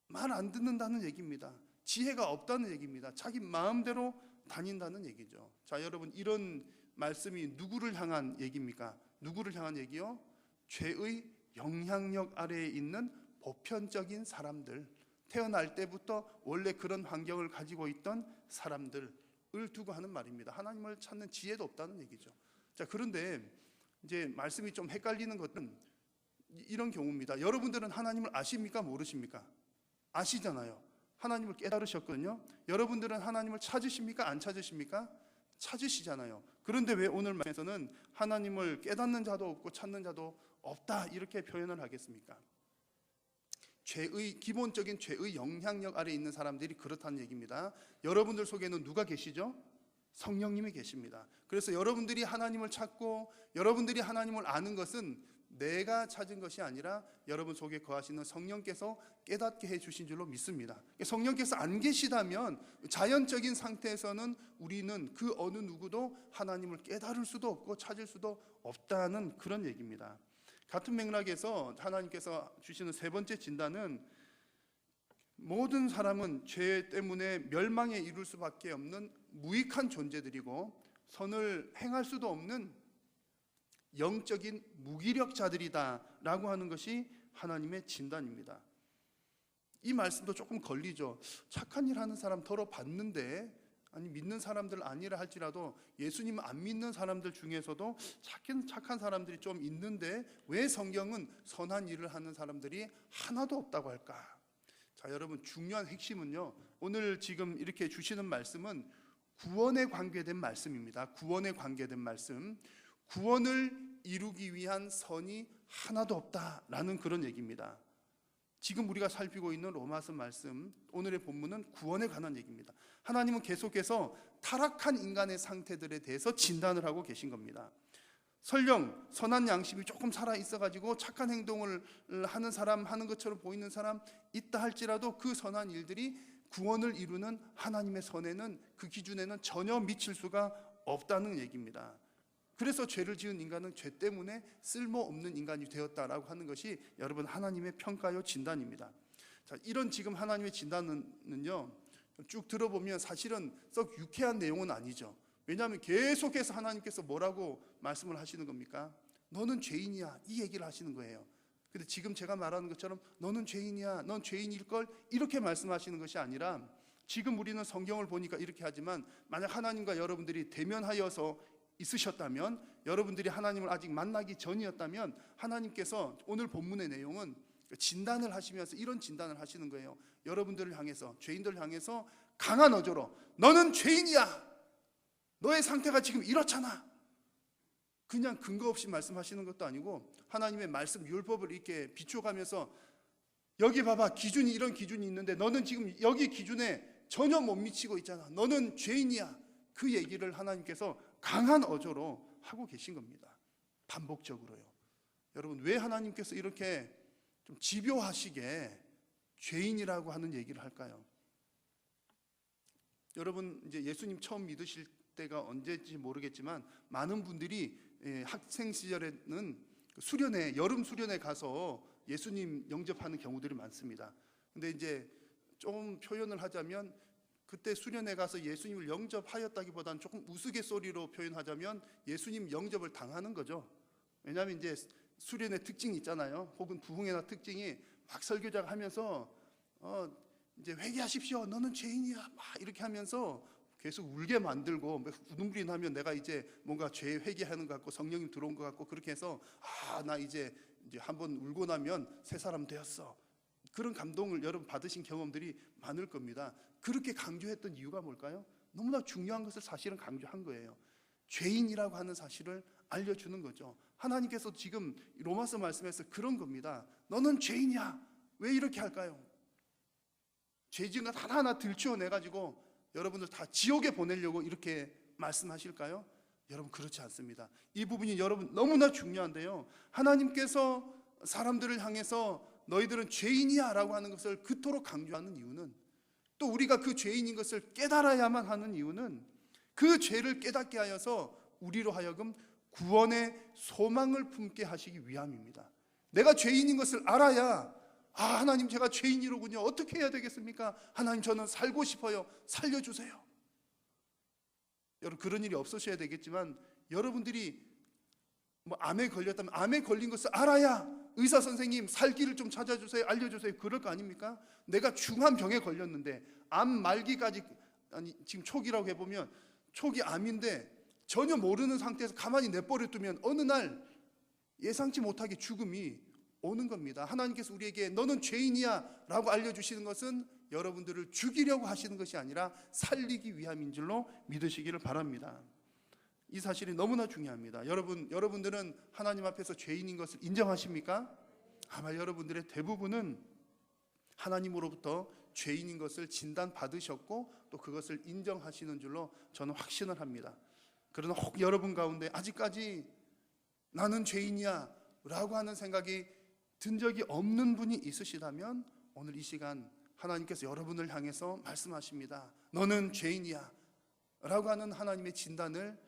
E: 말 안 듣는다는 얘기입니다. 지혜가 없다는 얘기입니다. 자기 마음대로 다닌다는 얘기죠. 자, 여러분, 이런 말씀이 누구를 향한 얘기입니까? 누구를 향한 얘기요? 죄의 영향력 아래에 있는 보편적인 사람들, 태어날 때부터 원래 그런 환경을 가지고 있던 사람들을 두고 하는 말입니다. 하나님을 찾는 지혜도 없다는 얘기죠. 자, 그런데 이제 말씀이 좀 헷갈리는 것은 이런 경우입니다. 여러분들은 하나님을 아십니까? 모르십니까? 아시잖아요. 하나님을 깨달으셨거든요. 여러분들은 하나님을 찾으십니까? 안 찾으십니까? 찾으시잖아요. 그런데 왜 오늘 말씀에서는 하나님을 깨닫는 자도 없고 찾는 자도 없다 이렇게 표현을 하겠습니까? 기본적인 죄의 영향력 아래에 있는 사람들이 그렇다는 얘기입니다. 여러분들 속에는 누가 계시죠? 성령님이 계십니다. 그래서 여러분들이 하나님을 찾고 여러분들이 하나님을 아는 것은 내가 찾은 것이 아니라 여러분 속에 거하시는 성령께서 깨닫게 해주신 줄로 믿습니다. 성령께서 안 계시다면 자연적인 상태에서는 우리는 그 어느 누구도 하나님을 깨달을 수도 없고 찾을 수도 없다는 그런 얘기입니다. 같은 맥락에서 하나님께서 주시는 세 번째 진단은 모든 사람은 죄 때문에 멸망에 이를 수밖에 없는 무익한 존재들이고 선을 행할 수도 없는 영적인 무기력자들이다 라고 하는 것이 하나님의 진단입니다. 이 말씀도 조금 걸리죠. 착한 일 하는 사람 더러 봤는데, 아니 믿는 사람들 아니라 할지라도 예수님 안 믿는 사람들 중에서도 착한 사람들이 좀 있는데 왜 성경은 선한 일을 하는 사람들이 하나도 없다고 할까? 자, 여러분 중요한 핵심은요, 오늘 지금 이렇게 주시는 말씀은 구원에 관계된 말씀입니다. 구원에 관계된 말씀, 구원을 이루기 위한 선이 하나도 없다라는 그런 얘기입니다. 지금 우리가 살피고 있는 로마서 말씀, 오늘의 본문은 구원에 관한 얘기입니다. 하나님은 계속해서 타락한 인간의 상태들에 대해서 진단을 하고 계신 겁니다. 설령 선한 양심이 조금 살아 있어가지고 착한 행동을 하는 사람, 하는 것처럼 보이는 사람 있다 할지라도 그 선한 일들이 구원을 이루는 하나님의 선에는, 그 기준에는 전혀 미칠 수가 없다는 얘기입니다. 그래서 죄를 지은 인간은 죄 때문에 쓸모없는 인간이 되었다라고 하는 것이 여러분 하나님의 평가요 진단입니다. 자, 이런 지금 하나님의 진단은요 쭉 들어보면 사실은 썩 유쾌한 내용은 아니죠. 왜냐하면 계속해서 하나님께서 뭐라고 말씀을 하시는 겁니까? 너는 죄인이야, 이 얘기를 하시는 거예요. 근데 지금 제가 말하는 것처럼 너는 죄인이야, 넌 죄인일걸, 이렇게 말씀하시는 것이 아니라, 지금 우리는 성경을 보니까 이렇게 하지만 만약 하나님과 여러분들이 대면하여서 있으셨다면, 여러분들이 하나님을 아직 만나기 전이었다면 하나님께서 오늘 본문의 내용은 진단을 하시면서 이런 진단을 하시는 거예요. 여러분들을 향해서, 죄인들을 향해서 강한 어조로 너는 죄인이야, 너의 상태가 지금 이렇잖아, 그냥 근거 없이 말씀하시는 것도 아니고 하나님의 말씀 율법을 이렇게 비춰가면서 여기 봐봐, 기준이 이런 기준이 있는데 너는 지금 여기 기준에 전혀 못 미치고 있잖아, 너는 죄인이야, 그 얘기를 하나님께서 강한 어조로 하고 계신 겁니다. 반복적으로요. 여러분 왜 하나님께서 이렇게 좀 집요하시게 죄인이라고 하는 얘기를 할까요? 여러분 이제 예수님 처음 믿으실 때가 언제인지 모르겠지만 많은 분들이 학생 시절에는 수련회, 여름 수련회 가서 예수님 영접하는 경우들이 많습니다. 근데 이제 좀 표현을 하자면 그때 수련회 가서 예수님을 영접하였다기보다는 조금 우스갯소리로 표현하자면 예수님 영접을 당하는 거죠. 왜냐하면 이제 수련회 특징이 있잖아요. 혹은 부흥회나 특징이 막 설교자가 하면서 이제 회개하십시오, 너는 죄인이야, 막 이렇게 하면서 계속 울게 만들고, 눈물이 나면 내가 이제 뭔가 죄 회개하는 것 같고 성령님 들어온 것 같고, 그렇게 해서 나 이제 한번 울고 나면 새 사람 되었어, 그런 감동을 여러분 받으신 경험들이 많을 겁니다. 그렇게 강조했던 이유가 뭘까요? 너무나 중요한 것을 사실은 강조한 거예요. 죄인이라고 하는 사실을 알려주는 거죠. 하나님께서 지금 로마서 말씀에서 그런 겁니다. 너는 죄인이야. 왜 이렇게 할까요? 죄 지은 것 하나하나 들추어내가지고 여러분들 다 지옥에 보내려고 이렇게 말씀하실까요? 여러분 그렇지 않습니다. 이 부분이 여러분 너무나 중요한데요, 하나님께서 사람들을 향해서 너희들은 죄인이야 라고 하는 것을 그토록 강조하는 이유는, 또 우리가 그 죄인인 것을 깨달아야만 하는 이유는, 그 죄를 깨닫게 하여서 우리로 하여금 구원의 소망을 품게 하시기 위함입니다. 내가 죄인인 것을 알아야, 하나님 제가 죄인이로군요, 어떻게 해야 되겠습니까? 하나님 저는 살고 싶어요, 살려주세요. 여러분 그런 일이 없으셔야 되겠지만, 여러분들이 암에 걸렸다면 암에 걸린 것을 알아야 의사 선생님 살 길을 좀 찾아주세요, 알려주세요, 그럴 거 아닙니까? 내가 중한 병에 걸렸는데 암 말기까지, 아니 지금 초기라고 해보면 초기 암인데 전혀 모르는 상태에서 가만히 내버려 두면 어느 날 예상치 못하게 죽음이 오는 겁니다. 하나님께서 우리에게 너는 죄인이야 라고 알려주시는 것은 여러분들을 죽이려고 하시는 것이 아니라 살리기 위함인 줄로 믿으시기를 바랍니다. 이 사실이 너무나 중요합니다. 여러분들은 하나님 앞에서 죄인인 것을 인정하십니까? 아마 여러분들의 대부분은 하나님으로부터 죄인인 것을 진단받으셨고 또 그것을 인정하시는 줄로 저는 확신을 합니다. 그러나 혹 여러분 가운데 아직까지 나는 죄인이야 라고 하는 생각이 든 적이 없는 분이 있으시다면 오늘 이 시간 하나님께서 여러분을 향해서 말씀하십니다. 너는 죄인이야 라고 하는 하나님의 진단을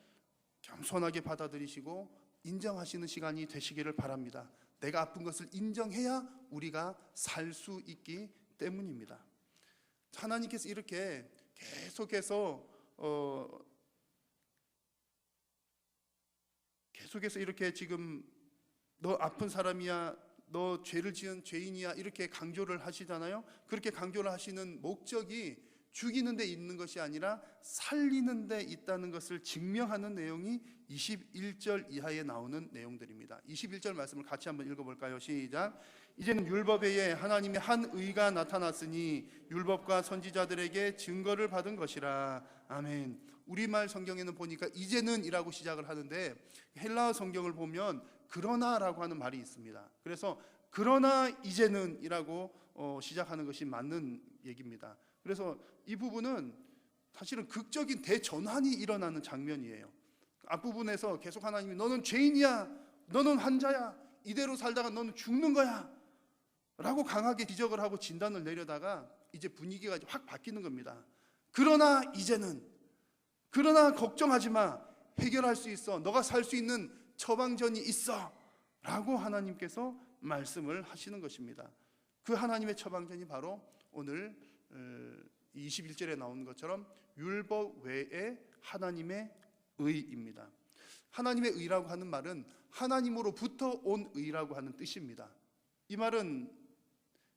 E: 겸손하게 받아들이시고 인정하시는 시간이 되시기를 바랍니다. 내가 아픈 것을 인정해야 우리가 살 수 있기 때문입니다. 하나님께서 이렇게 계속해서 이렇게 지금 너 아픈 사람이야, 너 죄를 지은 죄인이야 이렇게 강조를 하시잖아요. 그렇게 강조를 하시는 목적이 죽이는 데 있는 것이 아니라 살리는 데 있다는 것을 증명하는 내용이 21절 이하에 나오는 내용들입니다. 21절 말씀을 같이 한번 읽어볼까요? 시작. 이제는 율법 외에 하나님의 한 의가 나타났으니 율법과 선지자들에게 증거를 받은 것이라. 아멘. 우리말 성경에는 보니까 이제는 이라고 시작을 하는데 헬라어 성경을 보면 그러나라고 하는 말이 있습니다. 그래서 그러나 이제는 이라고 시작하는 것이 맞는 얘기입니다. 그래서 이 부분은 사실은 극적인 대전환이 일어나는 장면이에요. 앞부분에서 계속 하나님이 너는 죄인이야, 너는 환자야, 이대로 살다가 너는 죽는 거야 라고 강하게 지적을 하고 진단을 내려다가 이제 분위기가 확 바뀌는 겁니다. 그러나 이제는, 그러나 걱정하지 마, 해결할 수 있어, 너가 살 수 있는 처방전이 있어 라고 하나님께서 말씀을 하시는 것입니다. 그 하나님의 처방전이 바로 오늘 21절에 나오는 것처럼 율법 외에 하나님의 의입니다. 하나님의 의라고 하는 말은 하나님으로부터 온 의라고 하는 뜻입니다. 이 말은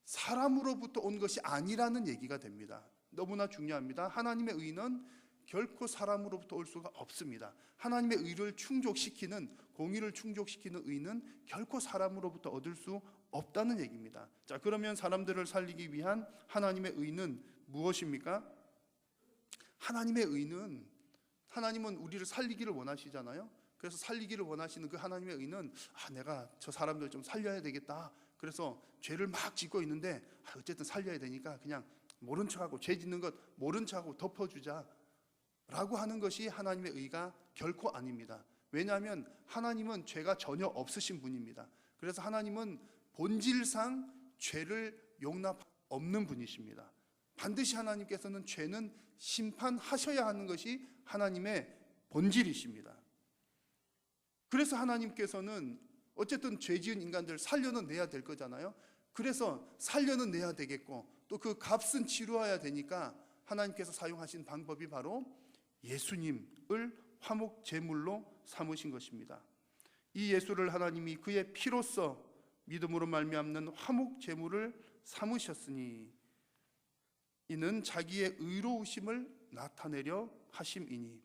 E: 사람으로부터 온 것이 아니라는 얘기가 됩니다. 너무나 중요합니다. 하나님의 의는 결코 사람으로부터 올 수가 없습니다. 하나님의 의를 충족시키는, 공의를 충족시키는 의는 결코 사람으로부터 얻을 수 없다는 얘기입니다. 자, 그러면 사람들을 살리기 위한 하나님의 의는 무엇입니까? 하나님의 의는, 하나님은 우리를 살리기를 원하시잖아요. 그래서 살리기를 원하시는 그 하나님의 의는 내가 저 사람들 좀 살려야 되겠다. 그래서 죄를 막 짓고 있는데 어쨌든 살려야 되니까 그냥 모른 척하고, 죄 짓는 것 모른 척하고 덮어주자 라고 하는 것이 하나님의 의가 결코 아닙니다. 왜냐하면 하나님은 죄가 전혀 없으신 분입니다. 그래서 하나님은 본질상 죄를 용납 없는 분이십니다. 반드시 하나님께서는 죄는 심판하셔야 하는 것이 하나님의 본질이십니다. 그래서 하나님께서는 어쨌든 죄 지은 인간들 살려는 내야 될 거잖아요. 그래서 살려는 내야 되겠고 또 그 값은 치루어야 되니까 하나님께서 사용하신 방법이 바로 예수님을 화목 제물로 삼으신 것입니다. 이 예수를 하나님이 그의 피로써 믿음으로 말미암는 화목 제물을 삼으셨으니 이는 자기의 의로우심을 나타내려 하심이니.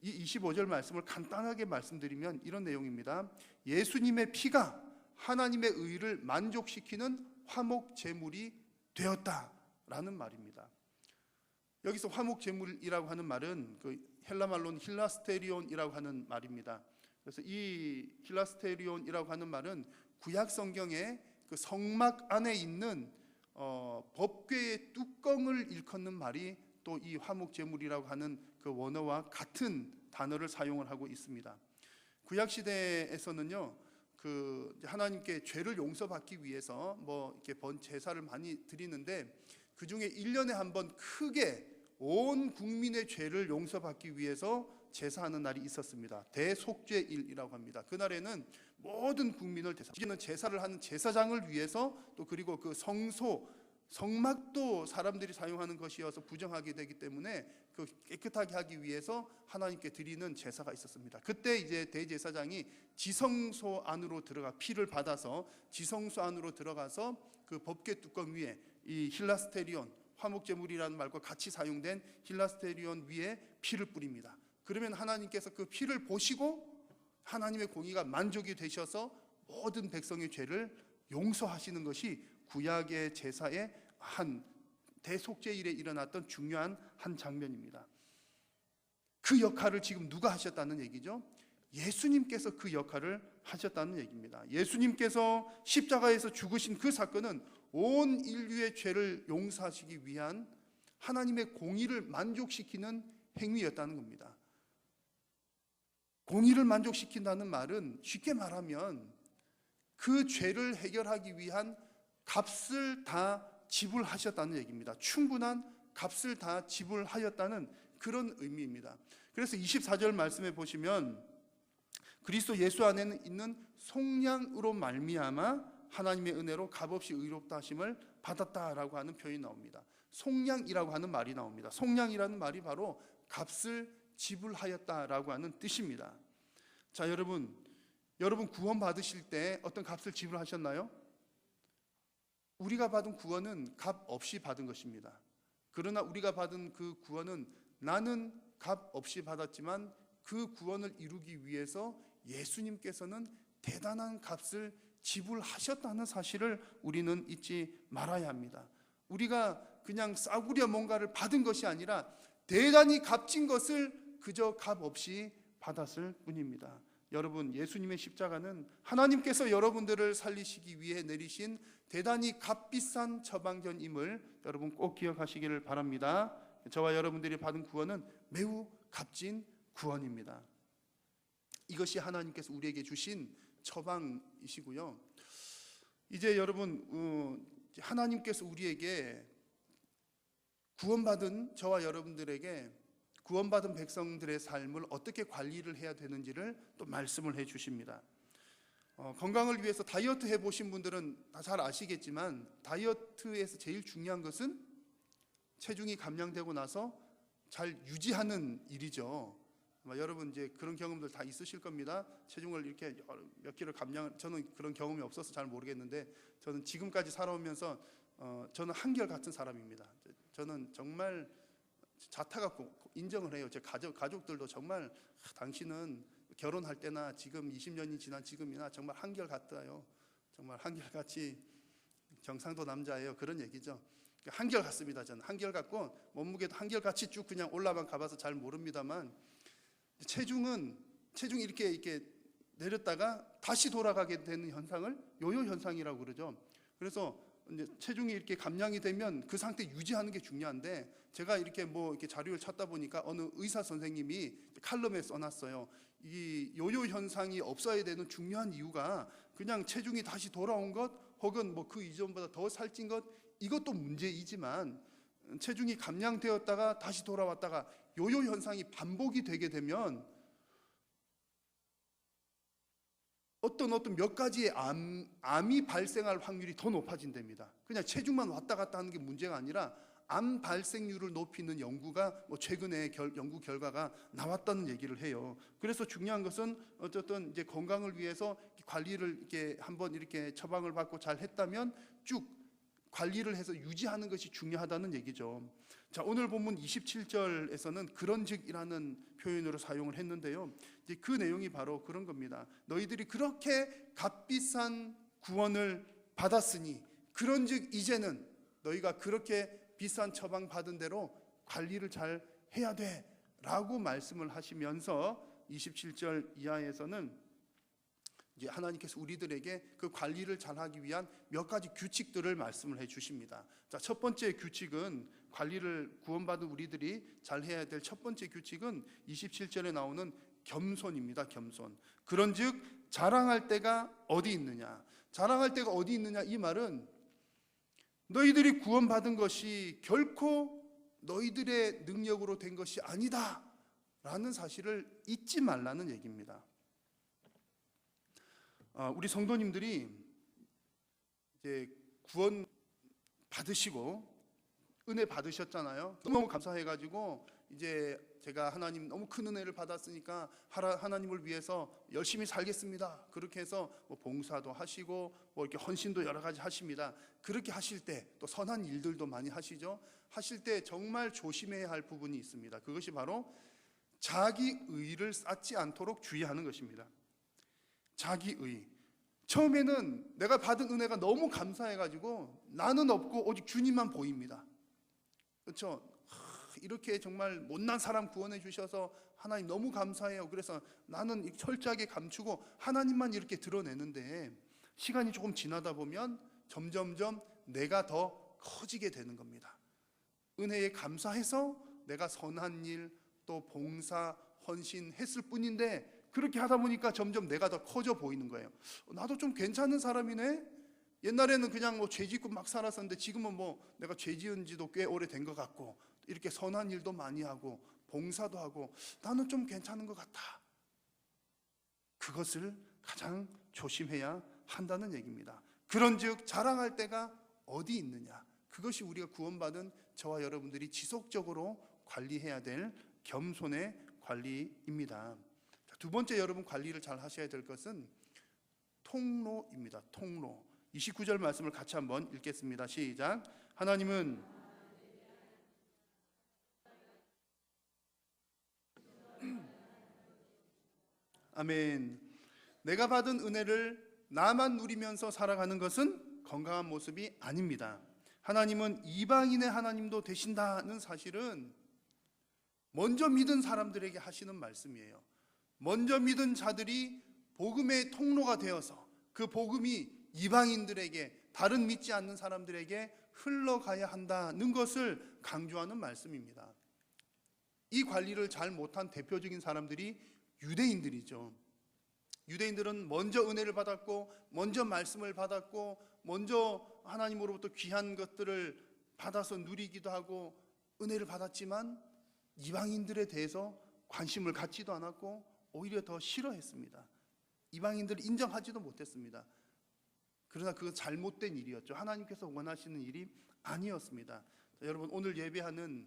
E: 이 25절 말씀을 간단하게 말씀드리면 이런 내용입니다. 예수님의 피가 하나님의 의를 만족시키는 화목 제물이 되었다라는 말입니다. 여기서 화목 제물이라고 하는 말은 그 헬라 말로는 힐라스테리온이라고 하는 말입니다. 그래서 이 힐라스테리온이라고 하는 말은 구약 성경의 그 성막 안에 있는 법궤의 뚜껑을 일컫는 말이 또 이 화목 제물이라고 하는 그 원어와 같은 단어를 사용을 하고 있습니다. 구약 시대에서는요, 그 하나님께 죄를 용서받기 위해서 뭐 이렇게 제사를 많이 드리는데 그 중에 1년에 한 번 크게 온 국민의 죄를 용서받기 위해서 제사하는 날이 있었습니다. 대속죄일이라고 합니다. 그날에는 모든 국민을 제사를 하는 제사장을 위해서 또 그리고 그 성소 성막도 사람들이 사용하는 것이어서 부정하게 되기 때문에 그 깨끗하게 하기 위해서 하나님께 드리는 제사가 있었습니다. 그때 이제 대제사장이 지성소 안으로 들어가 피를 받아서 지성소 안으로 들어가서 그 법궤 뚜껑 위에 이 힐라스테리온, 화목제물이라는 말과 같이 사용된 힐라스테리온 위에 피를 뿌립니다. 그러면 하나님께서 그 피를 보시고 하나님의 공의가 만족이 되셔서 모든 백성의 죄를 용서하시는 것이 구약의 제사의 한 대속죄일에 일어났던 중요한 한 장면입니다. 그 역할을 지금 누가 하셨다는 얘기죠? 예수님께서 그 역할을 하셨다는 얘기입니다. 예수님께서 십자가에서 죽으신 그 사건은 온 인류의 죄를 용서하시기 위한 하나님의 공의를 만족시키는 행위였다는 겁니다. 공의를 만족시킨다는 말은 쉽게 말하면 그 죄를 해결하기 위한 값을 다 지불하셨다는 얘기입니다. 충분한 값을 다 지불하였다는 그런 의미입니다. 그래서 24절 말씀에 보시면 그리스도 예수 안에는 있는 속량으로 말미암아 하나님의 은혜로 값없이 의롭다 하심을 받았다라고 하는 표현이 나옵니다. 속량이라고 하는 말이 나옵니다. 속량이라는 말이 바로 값을 지불하였다라고 하는 뜻입니다. 자, 여러분 구원 받으실 때 어떤 값을 지불하셨나요? 우리가 받은 구원은 값 없이 받은 것입니다. 그러나 우리가 받은 그 구원은 나는 값 없이 받았지만 그 구원을 이루기 위해서 예수님께서는 대단한 값을 지불하셨다는 사실을 우리는 잊지 말아야 합니다. 우리가 그냥 싸구려 뭔가를 받은 것이 아니라 대단히 값진 것을 그저 값 없이 받았을 뿐입니다. 여러분, 예수님의 십자가는 하나님께서 여러분들을 살리시기 위해 내리신 대단히 값비싼 처방전임을 여러분 꼭 기억하시기를 바랍니다. 저와 여러분들이 받은 구원은 매우 값진 구원입니다. 이것이 하나님께서 우리에게 주신 처방이시고요. 이제 여러분 하나님께서 우리에게 구원받은 저와 여러분들에게 구원받은 백성들의 삶을 어떻게 관리를 해야 되는지를 또 말씀을 해 주십니다. 건강을 위해서 다이어트 해보신 분들은 다 잘 아시겠지만 다이어트에서 제일 중요한 것은 체중이 감량되고 나서 잘 유지하는 일이죠. 여러분 이제 그런 경험들 다 있으실 겁니다. 체중을 이렇게 몇 킬로 저는 그런 경험이 없어서 잘 모르겠는데 저는 지금까지 살아오면서 저는 한결같은 사람입니다. 저는 정말 자타갖고 인정을 해요. 제 가족들도 정말 당신은 결혼할 때나 지금 20년이 지난 지금이나 정말 한결같아요. 정말 한결같이 경상도 남자예요. 그런 얘기죠. 한결같습니다. 저는 한결같고 몸무게도 한결같이 쭉 그냥 올라만 가봐서 잘 모릅니다만 체중이 이렇게 내렸다가 다시 돌아가게 되는 현상을 요요 현상이라고 그러죠. 그래서 이제 체중이 이렇게 감량이 되면 그 상태 유지하는 게 중요한데 제가 이렇게 이렇게 자료를 찾다 보니까 어느 의사 선생님이 칼럼에 써놨어요. 이 요요 현상이 없어야 되는 중요한 이유가 그냥 체중이 다시 돌아온 것 혹은 그 이전보다 더 살찐 것 이것도 문제이지만 체중이 감량되었다가 다시 돌아왔다가 요요 현상이 반복이 되게 되면 어떤 몇 가지의 암이 발생할 확률이 더 높아진답니다. 그냥 체중만 왔다 갔다 하는 게 문제가 아니라 암 발생률을 높이는 연구가 최근에 연구 결과가 나왔다는 얘기를 해요. 그래서 중요한 것은 어쨌든 이제 건강을 위해서 관리를 이렇게 한번 이렇게 처방을 받고 잘 했다면 쭉 관리를 해서 유지하는 것이 중요하다는 얘기죠. 자, 오늘 본문 27절에서는 그런즉이라는 표현으로 사용을 했는데요. 이제 그 내용이 바로 그런 겁니다. 너희들이 그렇게 값비싼 구원을 받았으니 그런즉 이제는 너희가 그렇게 비싼 처방 받은 대로 관리를 잘 해야 돼라고 말씀을 하시면서 27절 이하에서는 이제 하나님께서 우리들에게 그 관리를 잘하기 위한 몇 가지 규칙들을 말씀을 해 주십니다. 자, 첫 번째 규칙은 관리를 구원받은 우리들이 잘 해야 될 첫 번째 규칙은 27절에 나오는 겸손입니다. 겸손. 그런즉 자랑할 때가 어디 있느냐? 자랑할 때가 어디 있느냐? 이 말은 너희들이 구원받은 것이 결코 너희들의 능력으로 된 것이 아니다 라는 사실을 잊지 말라는 얘기입니다. 우리 성도님들이 이제 구원 받으시고 은혜 받으셨잖아요. 너무 감사해가지고 이제 제가 하나님 너무 큰 은혜를 받았으니까 하나님을 위해서 열심히 살겠습니다. 그렇게 해서 뭐 봉사도 하시고 뭐 이렇게 헌신도 여러 가지 하십니다. 그렇게 하실 때 또 선한 일들도 많이 하시죠. 하실 때 정말 조심해야 할 부분이 있습니다. 그것이 바로 자기 의를 쌓지 않도록 주의하는 것입니다. 자기 의. 처음에는 내가 받은 은혜가 너무 감사해가지고 나는 없고 오직 주님만 보입니다. 그렇죠? 이렇게 정말 못난 사람 구원해 주셔서 하나님 너무 감사해요. 그래서 나는 철저하게 감추고 하나님만 이렇게 드러내는데 시간이 조금 지나다 보면 점점점 내가 더 커지게 되는 겁니다. 은혜에 감사해서 내가 선한 일 또 봉사 헌신했을 뿐인데 그렇게 하다 보니까 점점 내가 더 커져 보이는 거예요. 나도 좀 괜찮은 사람이네. 옛날에는 그냥 뭐 죄 짓고 막 살았었는데 지금은 뭐 내가 죄 지은 지도 꽤 오래된 것 같고 이렇게 선한 일도 많이 하고 봉사도 하고 나는 좀 괜찮은 것 같아. 그것을 가장 조심해야 한다는 얘기입니다. 그런즉 자랑할 때가 어디 있느냐. 그것이 우리가 구원받은 저와 여러분들이 지속적으로 관리해야 될 겸손의 관리입니다. 두 번째 여러분 관리를 잘 하셔야 될 것은 통로입니다. 통로. 29절 말씀을 같이 한번 읽겠습니다. 시작. 하나님은 아멘. 내가 받은 은혜를 나만 누리면서 살아가는 것은 건강한 모습이 아닙니다. 하나님은 이방인의 하나님도 되신다는 사실은 먼저 믿은 사람들에게 하시는 말씀이에요. 먼저 믿은 자들이 복음의 통로가 되어서 그 복음이 이방인들에게 다른 믿지 않는 사람들에게 흘러가야 한다는 것을 강조하는 말씀입니다. 이 관리를 잘 못한 대표적인 사람들이 유대인들이죠. 유대인들은 먼저 은혜를 받았고 먼저 말씀을 받았고 먼저 하나님으로부터 귀한 것들을 받아서 누리기도 하고 은혜를 받았지만 이방인들에 대해서 관심을 갖지도 않았고 오히려 더 싫어했습니다. 이방인들을 인정하지도 못했습니다. 그러나 그건 잘못된 일이었죠. 하나님께서 원하시는 일이 아니었습니다. 자, 여러분 오늘 예배하는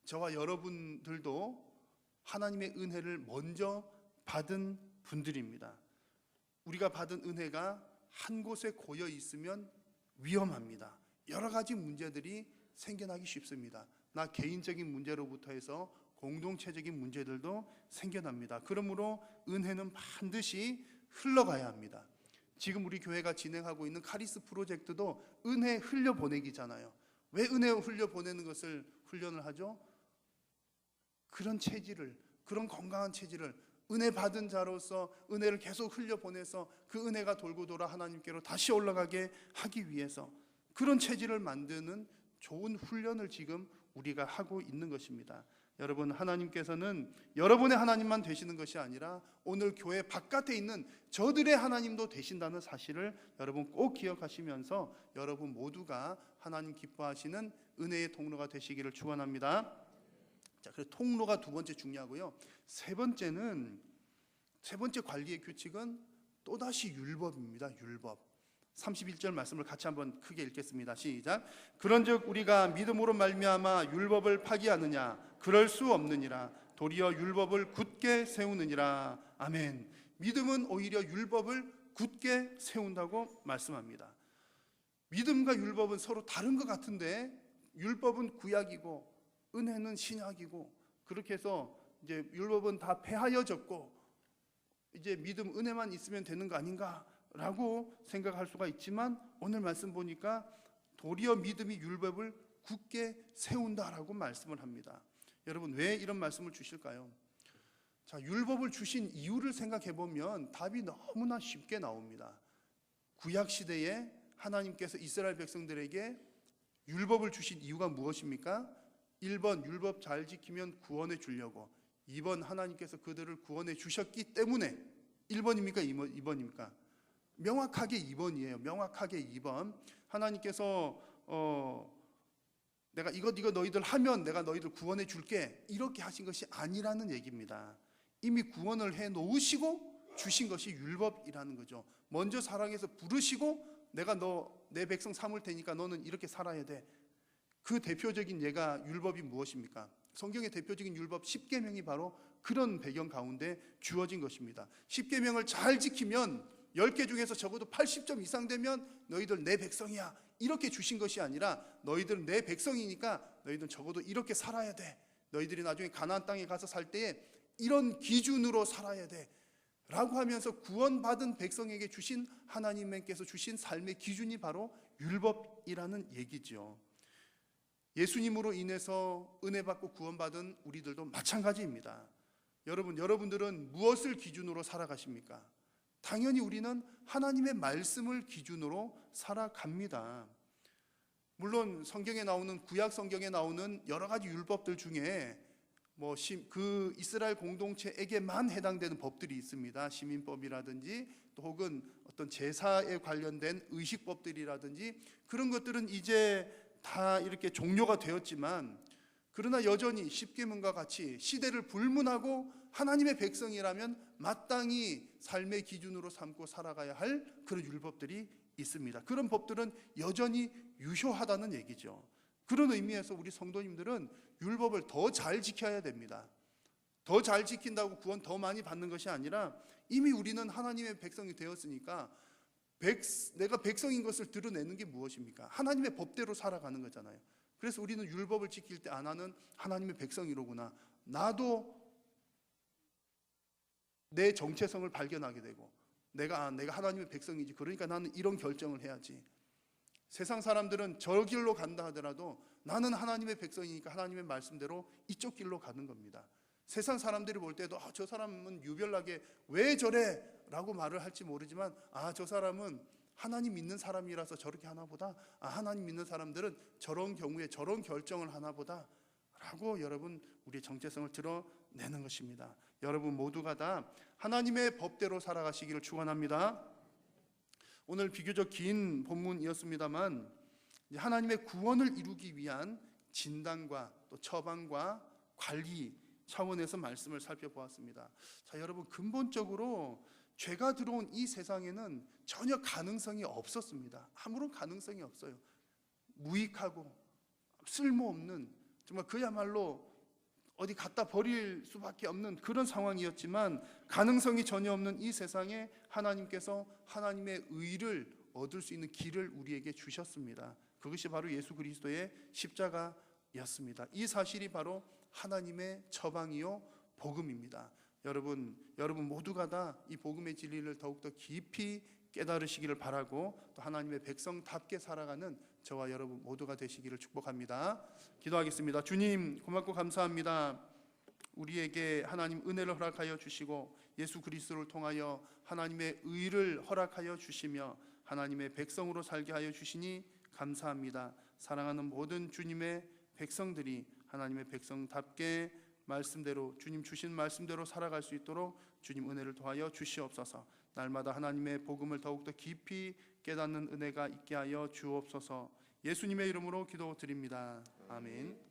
E: 저와 여러분들도 하나님의 은혜를 먼저 받은 분들입니다. 우리가 받은 은혜가 한 곳에 고여 있으면 위험합니다. 여러 가지 문제들이 생겨나기 쉽습니다. 나 개인적인 문제로부터 해서 공동체적인 문제들도 생겨납니다. 그러므로 은혜는 반드시 흘러가야 합니다. 지금 우리 교회가 진행하고 있는 카리스 프로젝트도 은혜 흘려보내기잖아요. 왜 은혜 흘려보내는 것을 훈련을 하죠? 그런 체질을, 그런 건강한 체질을 은혜 받은 자로서 은혜를 계속 흘려보내서 그 은혜가 돌고 돌아 하나님께로 다시 올라가게 하기 위해서 그런 체질을 만드는 좋은 훈련을 지금 우리가 하고 있는 것입니다. 여러분, 하나님께서는 여러분의 하나님만 되시는 것이 아니라 오늘 교회 바깥에 있는 저들의 하나님도 되신다는 사실을 여러분 꼭 기억하시면서 여러분 모두가 하나님 기뻐하시는 은혜의 통로가 되시기를 축원합니다. 자, 그래서 통로가 두 번째 중요하고요. 세 번째 관리의 규칙은 또다시 율법입니다. 율법. 31절 말씀을 같이 한번 크게 읽겠습니다. 시작. 그런즉 우리가 믿음으로 말미암아 율법을 파기하느냐? 그럴 수 없느니라. 도리어 율법을 굳게 세우느니라. 아멘. 믿음은 오히려 율법을 굳게 세운다고 말씀합니다. 믿음과 율법은 서로 다른 것 같은데 율법은 구약이고 은혜는 신약이고 그렇게 해서 이제 율법은 다 폐하여졌고 이제 믿음 은혜만 있으면 되는 거 아닌가라고 생각할 수가 있지만 오늘 말씀 보니까 도리어 믿음이 율법을 굳게 세운다라고 말씀을 합니다. 여러분 왜 이런 말씀을 주실까요? 자, 율법을 주신 이유를 생각해 보면 답이 너무나 쉽게 나옵니다. 구약 시대에 하나님께서 이스라엘 백성들에게 율법을 주신 이유가 무엇입니까? 1번 율법 잘 지키면 구원해 주려고, 2번 하나님께서 그들을 구원해 주셨기 때문에. 1번입니까? 2번입니까? 명확하게 2번이에요. 명확하게 2번. 하나님께서 내가 이거 너희들 하면 내가 너희들 구원해 줄게 이렇게 하신 것이 아니라는 얘기입니다. 이미 구원을 해 놓으시고 주신 것이 율법이라는 거죠. 먼저 사랑해서 부르시고 내가 너 내 백성 삼을 테니까 너는 이렇게 살아야 돼. 그 대표적인 예가 율법이 무엇입니까? 성경의 대표적인 율법 10계명이 바로 그런 배경 가운데 주어진 것입니다. 10계명을 잘 지키면 10개 중에서 적어도 80점 이상 되면 너희들 내 백성이야, 이렇게 주신 것이 아니라 너희들은 내 백성이니까 너희들은 적어도 이렇게 살아야 돼. 너희들이 나중에 가나안 땅에 가서 살 때에 이런 기준으로 살아야 돼 라고 하면서 구원받은 백성에게 주신, 하나님께서 주신 삶의 기준이 바로 율법이라는 얘기죠. 예수님으로 인해서 은혜 받고 구원받은 우리들도 마찬가지입니다. 여러분들은 무엇을 기준으로 살아가십니까? 당연히 우리는 하나님의 말씀을 기준으로 살아갑니다. 물론 성경에 나오는, 구약 성경에 나오는 여러 가지 율법들 중에 그 이스라엘 공동체에게만 해당되는 법들이 있습니다. 시민법이라든지 또 혹은 어떤 제사에 관련된 의식법들이라든지 그런 것들은 이제 다 이렇게 종료가 되었지만, 그러나 여전히 십계명과 같이 시대를 불문하고 하나님의 백성이라면 마땅히 삶의 기준으로 삼고 살아가야 할 그런 율법들이 있습니다. 그런 법들은 여전히 유효하다는 얘기죠. 그런 의미에서 우리 성도님들은 율법을 더 잘 지켜야 됩니다. 더 잘 지킨다고 구원 더 많이 받는 것이 아니라 이미 우리는 하나님의 백성이 되었으니까 내가 백성인 것을 드러내는 게 무엇입니까? 하나님의 법대로 살아가는 거잖아요. 그래서 우리는 율법을 지킬 때 나는 하나님의 백성이로구나, 나도 내 정체성을 발견하게 되고 내가 하나님의 백성이지, 그러니까 나는 이런 결정을 해야지. 세상 사람들은 저 길로 간다 하더라도 나는 하나님의 백성이니까 하나님의 말씀대로 이쪽 길로 가는 겁니다. 세상 사람들이 볼 때도 저 사람은 유별나게 왜 저래? 라고 말을 할지 모르지만 저 사람은 하나님 믿는 사람이라서 저렇게 하나 보다, 하나님 믿는 사람들은 저런 경우에 저런 결정을 하나 보다 라고 여러분 우리의 정체성을 드러내는 것입니다. 여러분 모두가 다 하나님의 법대로 살아가시기를 축원합니다. 오늘 비교적 긴 본문이었습니다만 하나님의 구원을 이루기 위한 진단과 또 처방과 관리 차원에서 말씀을 살펴보았습니다. 자, 여러분 근본적으로 죄가 들어온 이 세상에는 전혀 가능성이 없었습니다. 아무런 가능성이 없어요. 무익하고 쓸모없는, 정말 그야말로 어디 갖다 버릴 수밖에 없는 그런 상황이었지만, 가능성이 전혀 없는 이 세상에 하나님께서 하나님의 의를 얻을 수 있는 길을 우리에게 주셨습니다. 그것이 바로 예수 그리스도의 십자가였습니다. 이 사실이 바로 하나님의 처방이요 복음입니다. 여러분 모두가 다 이 복음의 진리를 더욱더 깊이 깨달으시기를 바라고, 또 하나님의 백성답게 살아가는 저와 여러분 모두가 되시기를 축복합니다. 기도하겠습니다. 주님 고맙고 감사합니다. 우리에게 하나님 은혜를 허락하여 주시고 예수 그리스도를 통하여 하나님의 의를 허락하여 주시며 하나님의 백성으로 살게 하여 주시니 감사합니다. 사랑하는 모든 주님의 백성들이 하나님의 백성답게 말씀대로, 주님 주신 말씀대로 살아갈 수 있도록 주님 은혜를 더하여 주시옵소서. 날마다 하나님의 복음을 더욱더 깊이 깨닫는 은혜가 있게 하여 주옵소서. 예수님의 이름으로 기도드립니다. 아멘.